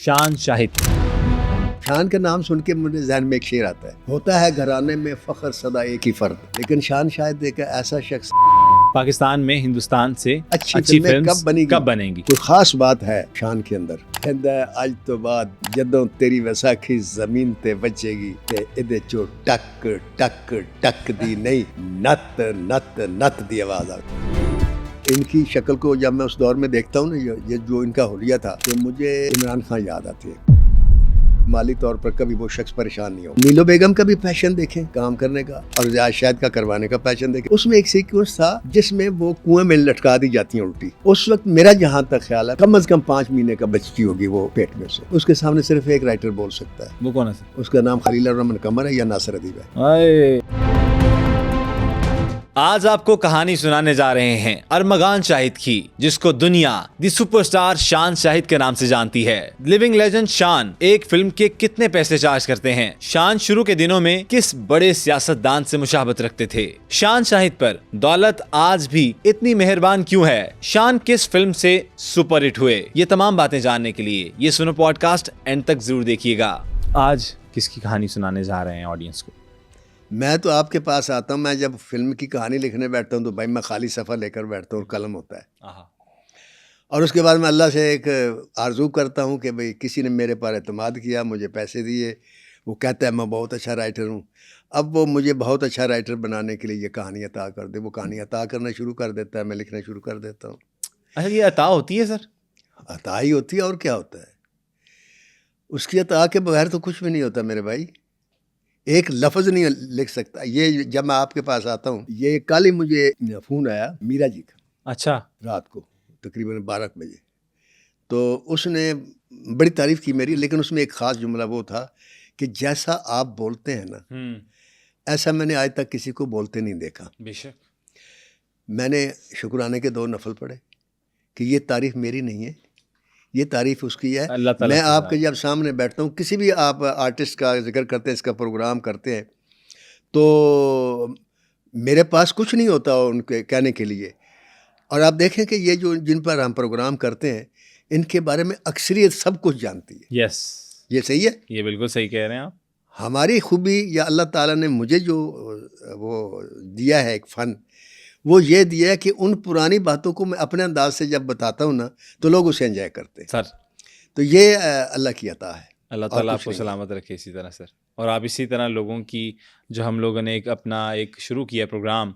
शान शाहिद। शान का नाम सुन के मुझे जहन में एक शेर आता है, होता है घराने में फख्र सदा एक ही फर्द, लेकिन शान शाहिद एक ऐसा शख्स। पाकिस्तान में हिंदुस्तान से अच्छी फिल्में फिल्में कब बनेगी? कोई खास बात है शान के अंदर। कहंदा आज तो बाद जदों तेरी वैसाखी जमीन ते बचेगी ते इदे चो टक टक टक दी नहीं नत नत नत दी आवाज आती। इनकी शक्ल को जब मैं उस दौर में देखता हूँ ना, ये जो इनका हुलिया था, तो मुझे इमरान खान याद आती है। माली तौर पर कभी वो शख्स परेशान नहीं हो। नीलो बेगम का भी पैशन देखें काम करने का, और रियाज शाहिद का करवाने का पैशन देखें। उसमें एक सीक्वेंस था जिसमें वो कुएं में लटका दी जाती हैं उल्टी। उस वक्त मेरा जहां तक ख्याल है कम से कम 5 महीने का बचती होगी वो पेट में से। उसके सामने सिर्फ एक राइटर बोल सकता है। वो कौन है सर? उसका नाम खलील रहमान कमर है या नासिर अदीब है। आज आपको कहानी सुनाने जा रहे हैं अरमगान शाहिद की, जिसको दुनिया दी सुपरस्टार शान शाहिद के नाम से जानती है। लिविंग लेजेंड शान एक फिल्म के कितने पैसे चार्ज करते हैं? शान शुरू के दिनों में किस बड़े सियासतदान से मुशाबत रखते थे? शान शाहिद पर दौलत आज भी इतनी मेहरबान क्यों है? शान किस फिल्म से सुपर हिट हुए? ये तमाम बातें जानने के लिए ये सुनो पॉडकास्ट एंड तक जरूर देखिएगा। आज किसकी कहानी सुनाने जा रहे हैं ऑडियंस को? मैं तो आपके पास आता हूँ, मैं जब फिल्म की कहानी लिखने बैठता हूँ तो भाई मैं खाली सफ़र लेकर बैठता हूँ और कलम होता है। और उसके बाद मैं अल्लाह से एक आरजू करता हूँ कि भाई किसी ने मेरे पर एतमाद किया, मुझे पैसे दिए, वो कहता है मैं बहुत अच्छा राइटर हूँ, अब वो मुझे बहुत अच्छा राइटर बनाने के लिए ये कहानी अता कर दे। वो कहानी अता करना शुरू कर देता है, मैं लिखना शुरू कर देता हूँ। अच्छा, ये अता होती है सर? अता ही होती है, और क्या होता है? उसकी अता के बगैर तो कुछ भी नहीं होता मेरे भाई। एक लफ्ज़ नहीं लिख सकता। ये जब मैं आपके पास आता हूँ, ये कल ही मुझे फ़ोन आया मीरा जी का। अच्छा। रात को तकरीबन 12 बजे। तो उसने बड़ी तारीफ़ की मेरी, लेकिन उसमें एक ख़ास जुमला वो था कि जैसा आप बोलते हैं ना, ऐसा मैंने आज तक किसी को बोलते नहीं देखा। बेशक। मैंने शुक्राने के 2 नफल पढ़े कि ये तारीफ़ मेरी नहीं है, ये तारीफ़ उसकी है। मैं आपके जब सामने बैठता हूँ, किसी भी आप आर्टिस्ट का जिक्र करते हैं, इसका प्रोग्राम करते हैं, तो मेरे पास कुछ नहीं होता उनके कहने के लिए। और आप देखें कि ये जो जिन पर हम प्रोग्राम करते हैं, इनके बारे में अक्सरियत सब कुछ जानती है। यस, ये सही है, ये बिल्कुल सही कह रहे हैं आप। हमारी खूबी या अल्लाह ताला ने मुझे जो वो दिया है एक फ़न, वो ये दिया है कि उन पुरानी बातों को मैं अपने अंदाज से जब बताता हूँ ना, तो लोग उसे एंजॉय करते हैं सर। तो ये अल्लाह की अता है। अल्लाह ताला आपको सलामत रखे इसी तरह सर। और आप इसी तरह लोगों की, जो हम लोगों ने एक शुरू किया प्रोग्राम,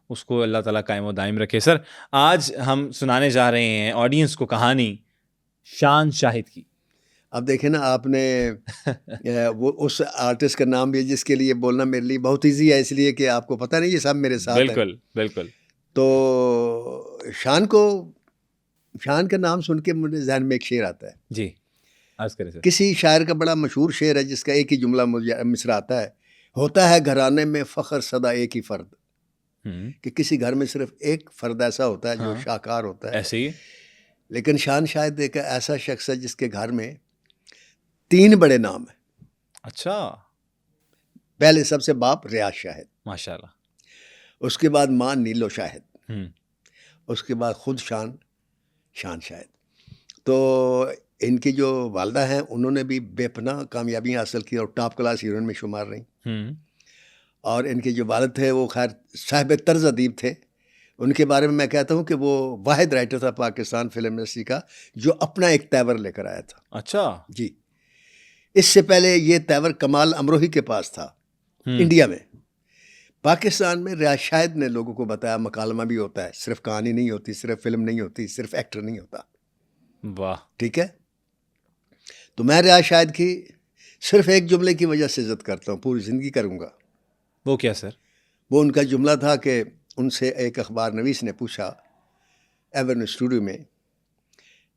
उसको अल्लाह ताला कायम व दायम रखे। सर, आज हम सुनाने जा रहे हैं ऑडियंस को कहानी शान शाहिद की। अब देखें ना आपने वो उस आर्टिस्ट का नाम भी जिसके लिए बोलना मेरे लिए बहुत ईजी है, इसलिए कि आपको पता नहीं ये सब मेरे साथ है। बिल्कुल बिल्कुल। तो शान का नाम सुन के मुझे जहन में एक शेर आता है। जी, अर्ज करें सर। किसी शायर का बड़ा मशहूर शेर है जिसका एक ही जुमला मुझे मिसरा आता है, होता है घराने में फख्र सदा एक ही फर्द। कि किसी घर में सिर्फ एक फर्द ऐसा होता है जो शाहकार होता है। ऐसे ही। लेकिन शान शायद एक ऐसा शख्स है जिसके घर में 3 बड़े नाम है। अच्छा। पहले सबसे बाप रियाज शाहिद, माशाल्लाह। उसके बाद माँ नीलो शाहिद, उसके बाद खुद शान शाहिद। तो इनकी जो वालदा हैं, उन्होंने भी बेपनाह कामयाबियाँ हासिल की और टॉप क्लास हीरोइन में शुमार रहीं। और इनके जो वालिद थे वो खैर साहिब तर्ज अदीब थे। उनके बारे में मैं कहता हूँ कि वो वाहिद राइटर था पाकिस्तान फिल्म इंडस्ट्री का जो अपना एक तैवर लेकर आया था। अच्छा जी। इससे पहले ये तैवर कमाल अमरोही के पास था इंडिया में। पाकिस्तान में रियाज शाहिद ने लोगों को बताया मकालमा भी होता है, सिर्फ कहानी नहीं होती, सिर्फ फिल्म नहीं होती, सिर्फ एक्टर नहीं होता। वाह। ठीक है। तो मैं रियाज शाहिद की सिर्फ एक जुमले की वजह से इज्जत करता हूँ, पूरी ज़िंदगी करूँगा। वो क्या सर? वो उनका जुमला था कि उनसे एक अखबार नवीस ने पूछा एवन स्टूडियो में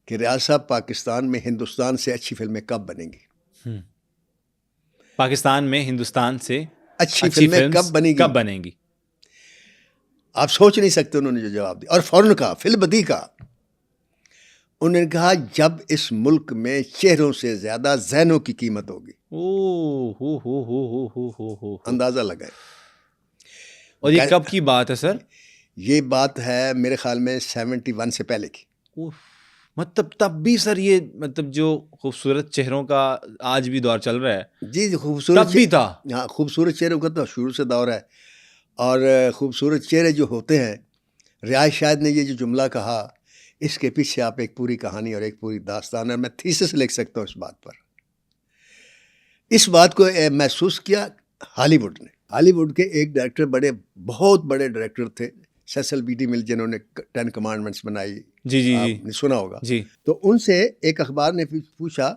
कि रियाज साहब, पाकिस्तान में हिंदुस्तान से अच्छी फिल्में कब बनेंगी? पाकिस्तान में हिंदुस्तान से अच्छी फिल्में कब बनेंगी? आप सोच नहीं सकते उन्होंने जो जवाब दिया। और फौरन कहा, फिल्बदी का, उन्होंने कहा जब इस मुल्क में चेहरों से ज्यादा ज़हनों की कीमत होगी। हो। अंदाजा लगाए। और ये कब की बात है सर? ये बात है मेरे ख्याल में 71 से पहले की। मतलब तब भी सर ये मतलब जो खूबसूरत चेहरों का आज भी दौर चल रहा है, जी खूबसूरत तब भी था। हाँ, खूबसूरत चेहरों का तो शुरू से दौर है। और खूबसूरत चेहरे जो होते हैं, रियाज शायद ने ये जो जुमला कहा, इसके पीछे आप एक पूरी कहानी और एक पूरी दास्तान है। मैं थीसिस लिख सकता हूँ इस बात पर। इस बात को महसूस किया हॉलीवुड ने। हॉलीवुड के एक डायरेक्टर, बहुत बड़े डायरेक्टर थे, सेसल बी डी मिल, जिन्होंने 10 कमांडमेंट्स बनाई, जी जी जी आपने सुना होगा। जी। तो उनसे एक अखबार ने पूछा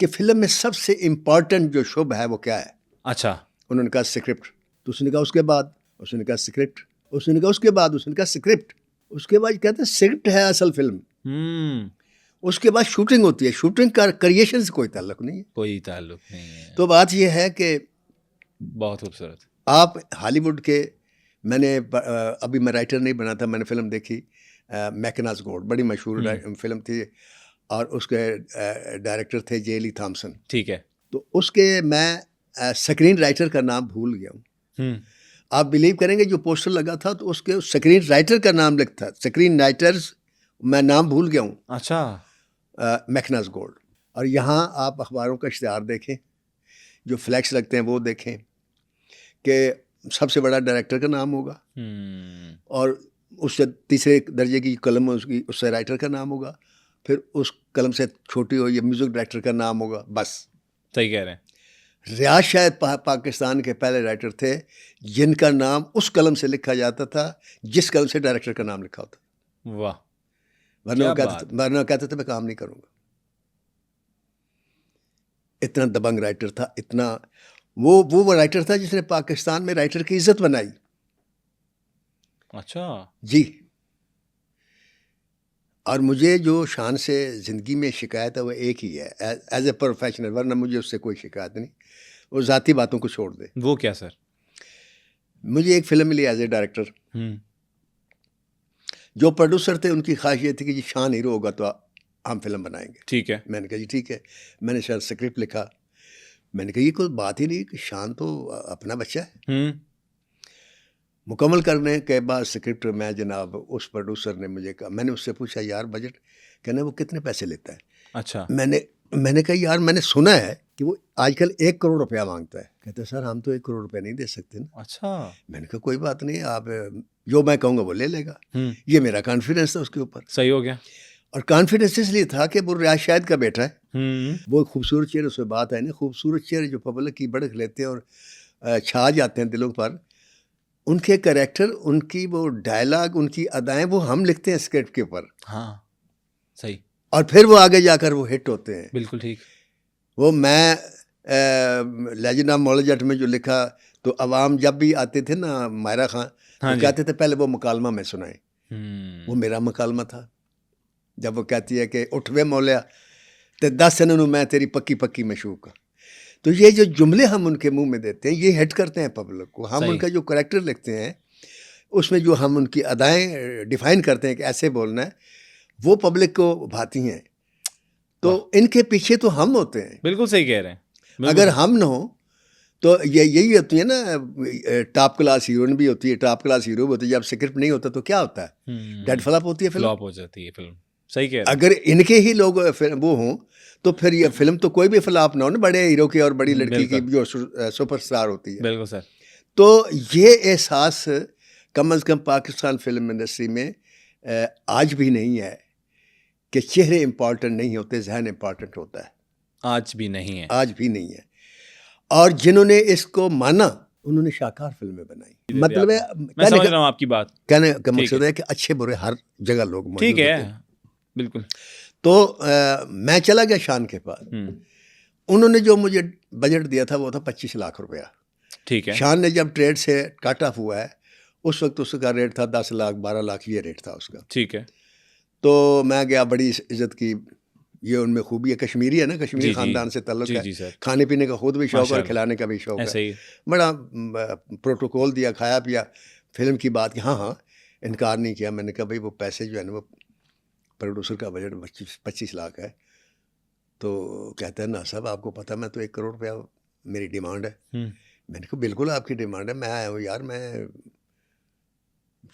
कि फिल्म में सबसे इम्पॉर्टेंट जो शुभ है वो क्या है। अच्छा। उन्होंने कहा स्क्रिप्ट। तो उसने कहा उसके बाद, उसने कहा स्क्रिप्ट, उसने कहा उसके बाद, उसने कहा स्क्रिप्ट, उसके बाद कहते हैं स्क्रिप्ट है असल फिल्म, उसके बाद शूटिंग होती है। शूटिंग का क्रिएशन से कोई ताल्लुक नहीं है, कोई ताल्लुक नहीं है। तो बात यह है कि बहुत खूबसूरत। आप हॉलीवुड के, अभी मैं राइटर नहीं बना था, मैंने फिल्म देखी मैकनास गोल्ड, बड़ी मशहूर फिल्म थी, और उसके डायरेक्टर थे जे ली थॉम्सन। ठीक है। तो उसके मैं स्क्रीन राइटर का नाम भूल गया हूँ। आप बिलीव करेंगे, जो पोस्टर लगा था तो उसके स्क्रीन राइटर का नाम लिखा था, स्क्रीन राइटर्स, मैं नाम भूल गया हूँ। अच्छा। मैकनास गोल्ड। और यहाँ आप अखबारों का इश्तिहार देखें, जो फ्लैक्स लगते हैं वो देखें कि सबसे बड़ा डायरेक्टर का नाम होगा, और उससे तीसरे दर्जे की कलम उसकी, उससे राइटर का नाम होगा, फिर उस कलम से छोटी हो ये म्यूज़िक डायरेक्टर का नाम होगा, बस। सही कह रहे हैं। रियाज शायद पाकिस्तान के पहले राइटर थे जिनका नाम उस कलम से लिखा जाता था जिस कलम से डायरेक्टर का नाम लिखा होता। वाह, वरना वो कहते थे मैं काम नहीं करूँगा। इतना दबंग राइटर था, इतना वो राइटर था जिसने पाकिस्तान में राइटर की इज्जत बनाई। अच्छा जी। और मुझे जो शान से ज़िंदगी में शिकायत है वो एक ही है, एज ए प्रोफेशनल, वरना मुझे उससे कोई शिकायत नहीं। वो ज़ाती बातों को छोड़ दे। वो क्या सर? मुझे एक फिल्म मिली एज ए डायरेक्टर। जो प्रोड्यूसर थे उनकी ख्वाहिश ये थी कि जी शान हीरो होगा तो हम फिल्म बनाएंगे। ठीक है। मैंने कहा जी ठीक है। मैंने शायद स्क्रिप्ट लिखा। मैंने कहा ये कोई बात ही नहीं कि शान तो अपना बच्चा है। मुकम्मल करने के बाद स्क्रिप्ट में जनाब उस प्रोड्यूसर ने मुझे कहा, मैंने उससे पूछा यार बजट, कहना वो कितने पैसे लेता है। अच्छा। मैंने कहा यार मैंने सुना है कि वो आजकल 1 करोड़ रुपया मांगता है। कहते सर हम तो 1 करोड़ रुपया नहीं दे सकते ना। अच्छा। मैंने कहा कोई बात नहीं, आप जो मैं कहूँगा वो ले लेगा। ये मेरा कॉन्फिडेंस था उसके ऊपर। सही हो गया। और कॉन्फिडेंस इसलिए था कि वो रियाज शाहिद का बेटा है। वो खूबसूरत चेहरे, उसमें बात है ना, खूबसूरत चेहरे जो पब्लिक की बढ़क लेते हैं और छा जाते हैं दिलों पर। उनके कैरेक्टर, उनकी वो डायलॉग, उनकी अदाएं, वो हम लिखते हैं स्क्रिप्ट के ऊपर। हाँ सही। और फिर वो आगे जाकर वो हिट होते हैं। बिल्कुल ठीक। वो मैं लेजेंड ऑफ मौला जट में जो लिखा, तो अवाम जब भी आते थे ना मायरा खां, वो कहते थे पहले वो मुकालमा में सुनाए। वो मेरा मुकालमा था। जब वो कहती है कि उठ वे मौलिया ते 10 इन्होंने मैं तेरी पक्की पक्की मशूक। तो ये जो जुमले हम उनके मुंह में देते हैं ये हिट करते हैं पब्लिक को। हम उनका जो करैक्टर लिखते हैं उसमें जो हम उनकी अदाएं डिफाइन करते हैं कि ऐसे बोलना है, वो पब्लिक को भाती हैं। तो इनके पीछे तो हम होते हैं। बिल्कुल सही कह रहे हैं। अगर हम ना हो तो यही होती है ना, टॉप क्लास हीरोइन भी होती है, टॉप क्लास हीरो भी होती है। जब स्क्रिप्ट नहीं होता तो क्या होता है, डेड फ्लॉप होती है, फ्लॉप हो जाती है फिल्म। सही कह रहे हैं। अगर इनके ही लोग वो हों तो फिर ये फिल्म तो कोई भी फ्लॉप ना हो ना, बड़े हीरो की और बड़ी लड़की की जो सुपरस्टार होती है। बिल्कुल सर। तो ये एहसास कम अज़ कम पाकिस्तान फिल्म इंडस्ट्री में आज भी नहीं है कि चेहरे इम्पॉर्टेंट नहीं होते, जहन इम्पॉर्टेंट होता है। आज भी नहीं है। आज भी नहीं है। और जिन्होंने इसको माना उन्होंने शाहकार फिल्में बनाई। मतलब है, मैं समझ रहा हूँ आपकी बात। कहने का मकसद है कि अच्छे बुरे हर जगह लोग मौजूद ठीक है। होते हैं। बिल्कुल। तो मैं चला गया शान के पास। उन्होंने जो मुझे बजट दिया था वो था 25 लाख रुपया। ठीक है। शान ने जब ट्रेड से कट ऑफ हुआ है उस वक्त उसका रेट था 10 लाख 12 लाख, ये रेट था उसका। ठीक है। तो मैं गया, बड़ी इज्जत की, ये उनमें खूबी है, कश्मीरी है ना, कश्मीरी ख़ानदान से ताल्लुक़ है। खाने पीने का खुद भी शौक़ और खिलाने का भी शौक़ है। बड़ा प्रोटोकॉल दिया, खाया पिया, फिल्म की बात की, हाँ हाँ इनकार नहीं किया। मैंने कहा भाई वो पैसे जो है ना, वो प्रोड्यूसर का बजट 25 लाख है। तो कहते हैं ना साहब आपको पता मैं तो 1 करोड़ रुपया मेरी डिमांड है। मैंने कहा बिल्कुल आपकी डिमांड है, मैं आया हूँ यार, मैं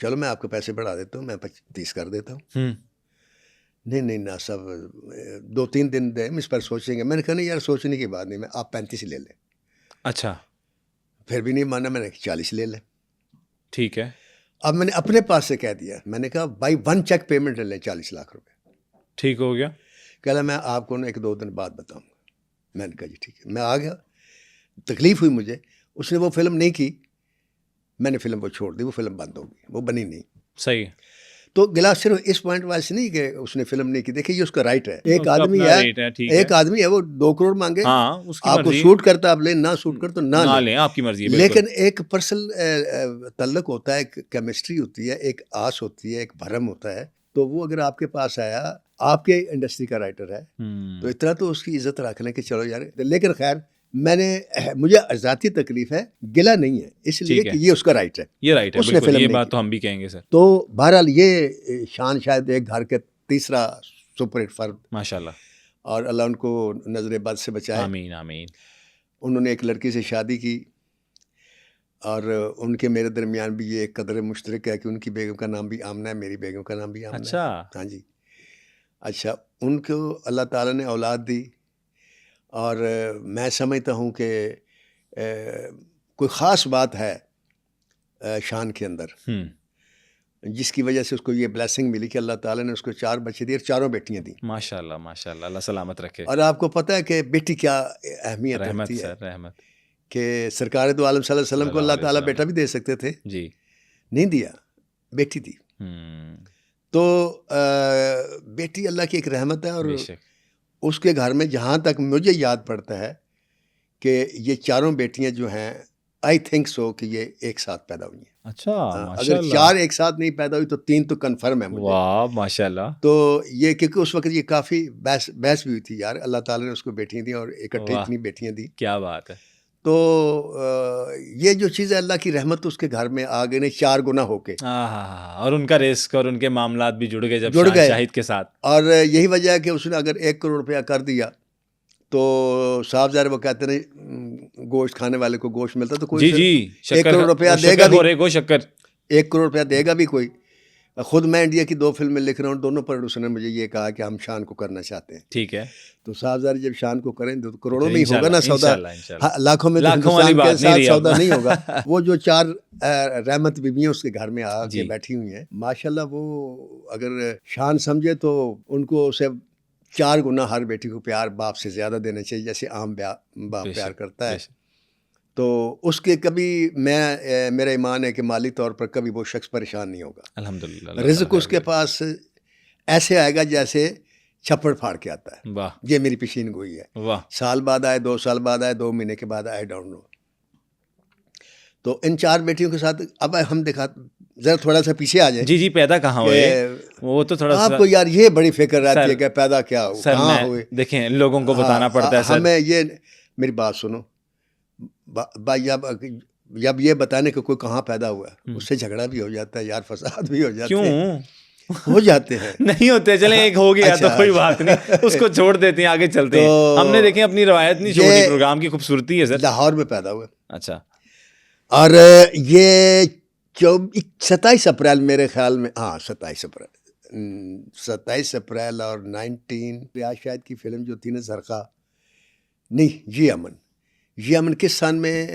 चलो मैं आपके पैसे बढ़ा देता हूँ, मैं 30 कर देता हूँ। नहीं नहीं ना सब 2-3 दिन दे हम इस पर सोचेंगे। मैंने कहा नहीं यार सोचने की बात नहीं, मैं आप 35 ले लें। अच्छा, फिर भी नहीं माना, मैंने 40 ले लें। ठीक है, अब मैंने अपने पास से कह दिया, मैंने कहा भाई 1 चेक पेमेंट ले लें 40 लाख रुपए। ठीक हो गया। कह रहा मैं आपको ना 1-2 दिन बाद बताऊंगा। मैंने कहा जी ठीक है। मैं आ गया, तकलीफ हुई मुझे, उसने वो फिल्म नहीं की, मैंने फिल्म को छोड़ दी, वो फिल्म बंद हो गई, वो बनी नहीं। सही है। तो गिलास सिर्फ इस पॉइंट वाइज नहीं कि उसने फिल्म नहीं की, देखिए ये उसका राइट है। एक उसका आदमी अपना है, रेट है, ठीक एक है। आदमी है वो 2 करोड़ मांगे, हाँ, उसकी आपको मर्जी। सूट करता आप ले, ना सूट कर तो ना ना ले। लें, आपकी मर्जी है, बिल्कुल। लेकिन एक पर्सनल तल्लक होता है, एक केमिस्ट्री होती है, एक आस होती है, एक भरम होता है। तो वो अगर आपके पास आया, आपके इंडस्ट्री का राइटर है, तो इतना तो उसकी इज्जत रख लें कि चलो यार। लेकिन खैर मुझे ज़ाती तकलीफ है, गिला नहीं है, इसलिए ठीक है। कि ये उसका राइट है, ये राइट है, उसने बिल्कुल, फिल्म ये नहीं बात की। तो हम भी कहेंगे सर। तो बहरहाल ये शान शायद एक घर के तीसरा सुपरहिट फर्द, माशाल्लाह, और अल्लाह उनको नजर बद से बचाए। आमीन आमीन। उन्होंने एक लड़की से शादी की, और उनके मेरे दरमियान भी ये एक कदर मुश्तरक है कि उनकी बेगम का नाम भी आमना है, मेरी बेगम का नाम भी आमना अच्छा। है। हाँ जी। अच्छा, उनको अल्लाह ताला ने औलाद दी, और मैं समझता हूँ कि कोई ख़ास बात है शान के अंदर, जिसकी वजह से उसको ये ब्लेसिंग मिली कि अल्लाह ताला ने उसको 4 बच्चे दिए और 4 बेटियां दी। माशाल्लाह माशाल्लाह, अल्लाह सलामत रखे। और आपको पता है कि बेटी क्या अहमियत रहमत रखती है, सर, रहमत। कि सरकार दो आलम सल्लल्लाहु अलैहि वसल्लम को अल्लाह ताला सल्लल्लाहु अलैहि बेटा भी दे सकते थे, जी। नहीं दिया, बेटी दी। तो बेटी अल्लाह की एक रहमत है, और बेशक। उसके घर में जहाँ तक मुझे याद पड़ता है कि ये 4 बेटियां जो हैं, आई थिंक सो कि ये एक साथ पैदा हुई हैं। अच्छा, अगर माशाल्लाह। 4 एक साथ नहीं पैदा हुई तो 3 तो कन्फर्म है मुझे। वाह, माशाल्लाह। तो ये क्योंकि उस वक्त ये काफ़ी बहस बहस भी हुई थी यार, अल्लाह ताला ने उसको बेटियां दी और इकट्ठे वाह, इतनी बेटियां दी। क्या बात है। तो ये जो चीज़ है, अल्लाह की रहमत उसके घर में आ गई, नहीं 4 गुना होके। और उनका रिस्क और उनके मामलात भी जुड़ गए जब जुड़ शान गए। शाहिद के साथ। और यही वजह है कि उसने अगर 1 करोड़ रुपया कर दिया, तो साहब ज़ाहिर वो कहते नहीं गोश्त खाने वाले को गोश्त मिलता, तो कोई जी जी, 1 करोड़ रुपया देगा भी, शक्कर, शक्कर 1 करोड़ रुपया देगा भी कोई। खुद मैं इंडिया की 2 फिल्में लिख रहा हूँ, दोनों प्रोड्यूसर ने मुझे ये कहा कि हम शान को करना चाहते हैं। ठीक है। तो साहब ज़ाहिर जब शान को करें तो करोड़ों में ही होगा इंशाल्लाह, ना सौदा, इंशाल्लाह, इंशाल्लाह। हाँ, लाखों में तो लाखों वाली हिंदुस्तान बात के नहीं साथ रही सौदा अब। नहीं होगा। वो जो 4 रहमत बीबियाँ उसके घर में आके जी। बैठी हुई हैं, माशाल्लाह, वो अगर शान समझे तो उनको उसे 4 गुना हर बेटी को प्यार बाप से ज़्यादा देना चाहिए, जैसे आम बाप प्यार करता है। तो उसके कभी मेरा ईमान है कि माली तौर पर कभी वो शख्स परेशान नहीं होगा। अल्हम्दुलिल्लाह। रिज़्क उसके पास ऐसे आएगा जैसे छप्पड़ फाड़ के आता है। वाह, ये मेरी पेशीन गोई है। वाह। साल बाद आए, 2 साल बाद आए, 2 महीने के बाद आए, डोंट नो। तो इन 4 बेटियों के साथ अब हम जरा थोड़ा सा पीछे आ जाए। जी जी, पैदा कहाँ हुए, वो तो थोड़ा आपको यार ये बड़ी फिक्र रहती है कि पैदा क्या हो, सर, कहाँ हुए। देखें, लोगों को बताना पड़ता है सर। हमें ये, मेरी बात सुनो भाई, जब ये बताने को कोई कहाँ पैदा हुआ, उससे झगड़ा भी हो जाता है यार, फसाद भी हो जाते हैं। क्यों हो जाते हैं? नहीं होते, चले एक हो गया अच्छा, तो कोई बात नहीं, उसको छोड़ देते हैं, आगे चलते हैं। हमने देखें अपनी रवायत नहीं छोड़ी, प्रोग्राम की खूबसूरती है सर। लाहौर में पैदा हुआ। अच्छा। और ये 27 अप्रैल मेरे ख्याल में, हाँ 27 अप्रैल और 19 रियाज शाहिद की फिल्म जो थी ना, ज़रक़ा, नहीं जी अमन किस सन में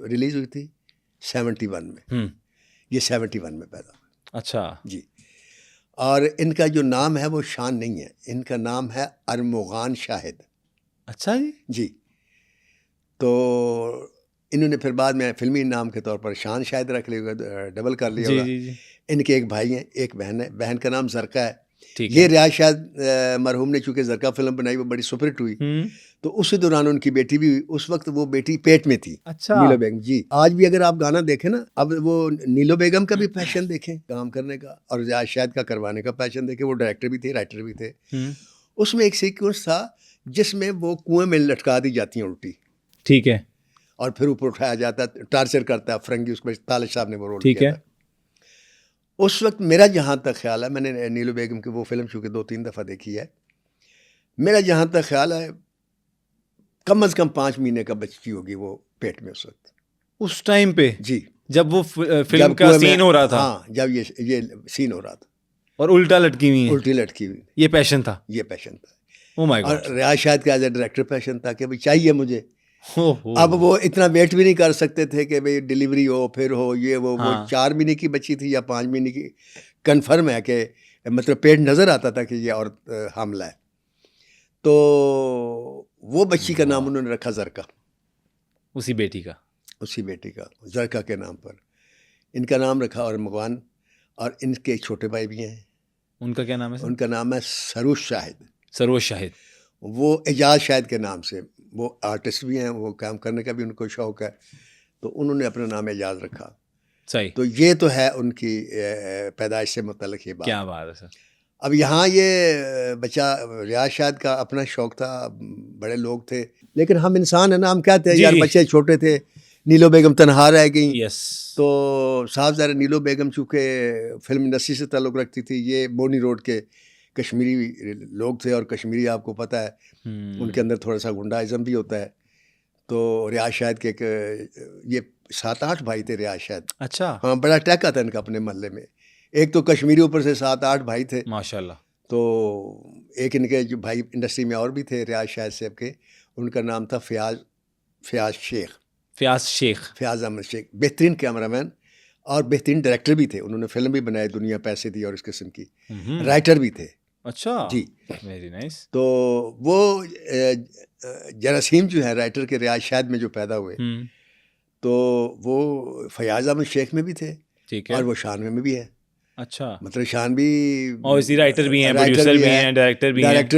रिलीज़ हुई थी? 71 में। ये 71 में पैदा हुआ। अच्छा जी। और इनका जो नाम है वो शान नहीं है, इनका नाम है अरमुगान शाहिद। अच्छा जी। जी। तो इन्होंने फिर बाद में फिल्मी नाम के तौर पर शान शाहिद रख लिया, डबल कर लिया होगा। जी जी। इनके एक भाई हैं, एक बहन है, बहन का नाम ज़रक़ा है। ठीक ये है। रियाज शाहिद मरहूम ने चूँकि ज़रक़ा फिल्म बनाई, वो बड़ी सुपरहिट हुई, तो उसी दौरान उनकी बेटी भी, उस वक्त वो बेटी पेट में थी। अच्छा। नीलो बेगम जी। आज भी अगर आप गाना देखें ना, अब वो नीलो बेगम का भी पैशन देखें काम करने का, और रियाज शाहिद का करवाने का पैशन देखें। वो डायरेक्टर भी थे, राइटर भी थे। उसमें एक सीक्वेंस था जिसमें वो कुएं में लटका दी जाती हैं उल्टी, ठीक है, और फिर ऊपर उठाया जाता है, टार्चर करता है फरंगी, उसमें तालिब साहब ने वो रोल ठीक किया है। था। उस वक्त मेरा जहाँ तक ख्याल है, मैंने नीलो बेगम की वो फिल्म चूँकि 2-3 दफ़ा देखी है, मेरा जहाँ तक ख्याल है कम अज़ कम 5 महीने का बच्ची होगी वो पेट में उस वक्त, उस टाइम पे जी, जब वो फिल्म का सीन हो रहा था। हाँ, जब ये सीन हो रहा था। और उल्टा लटकी हुई है, उल्टी लटकी हुई। ये पैशन था, ये पैशन था। ओ माय और गॉड। रियाज शाहिद का एज ए डायरेक्टर पैशन था कि भाई चाहिए मुझे। ओहो। अब वो इतना वेट भी नहीं कर सकते थे कि भाई डिलीवरी हो फिर हो ये वो हाँ। 4 महीने की बच्ची थी या 5 महीने की, कन्फर्म है कि मतलब पेट नज़र आता था कि ये औरत हामला है। तो वो बच्ची का नाम उन्होंने रखा जरका, उसी बेटी का, उसी बेटी का, जरका के नाम पर इनका नाम रखा। और मगवान, और इनके एक छोटे भाई भी हैं, उनका क्या नाम है सर? उनका नाम है सरूश शाहिद। सरोज शाहिद। वो एजाज शाहिद के नाम से, वो आर्टिस्ट भी हैं, वो काम करने का भी उनको शौक़ है, तो उन्होंने अपना नाम एजाज रखा। सही। तो ये तो है उनकी पैदाइश से मुतल्लिक़ ये बात। क्या बात है सर। अब यहाँ ये बच्चा रियाज शाहिद का अपना शौक़ था, बड़े लोग थे, लेकिन हम इंसान हैं ना, हम कहते हैं जी, यार जी। बच्चे छोटे थे, नीलो बेगम तनहा रह गई। यस। तो साहबजादा नीलो बेगम चूँकि फिल्म इंडस्ट्री से ताल्लुक़ रखती थी, ये बोनी रोड के कश्मीरी लोग थे, और कश्मीरी आपको पता है उनके अंदर थोड़ा सा गुंडाइज़म भी होता है। तो रियाज शाहिद के ये 7-8 भाई थे रियाज शाहिद। अच्छा। हाँ, बड़ा टैका था इनका अपने मोहल्ले में। एक तो कश्मीरी, ऊपर से 7-8 भाई थे माशाल्लाह। तो एक इनके जो भाई इंडस्ट्री में और भी थे रियाज शाहिद साहब के, उनका नाम था फ़याज़ शेख, फ़याज़ अहमद शेख। बेहतरीन कैमरामैन और बेहतरीन डायरेक्टर भी थे, उन्होंने फिल्म भी बनाई दुनिया पैसे दी और इस किस्म की, राइटर भी थे। अच्छा जी, वेरी नाइस। तो वो जरासीम जो है राइटर के रियाज शाहिद में जो पैदा हुए, तो वो फ़याज़ अहमद शेख में भी थे, ठीक है, और वो शान में भी है। अच्छा, मतलब शान भी और इसी राइटर भी हैं, प्रोड्यूसर भी हैं, डायरेक्टर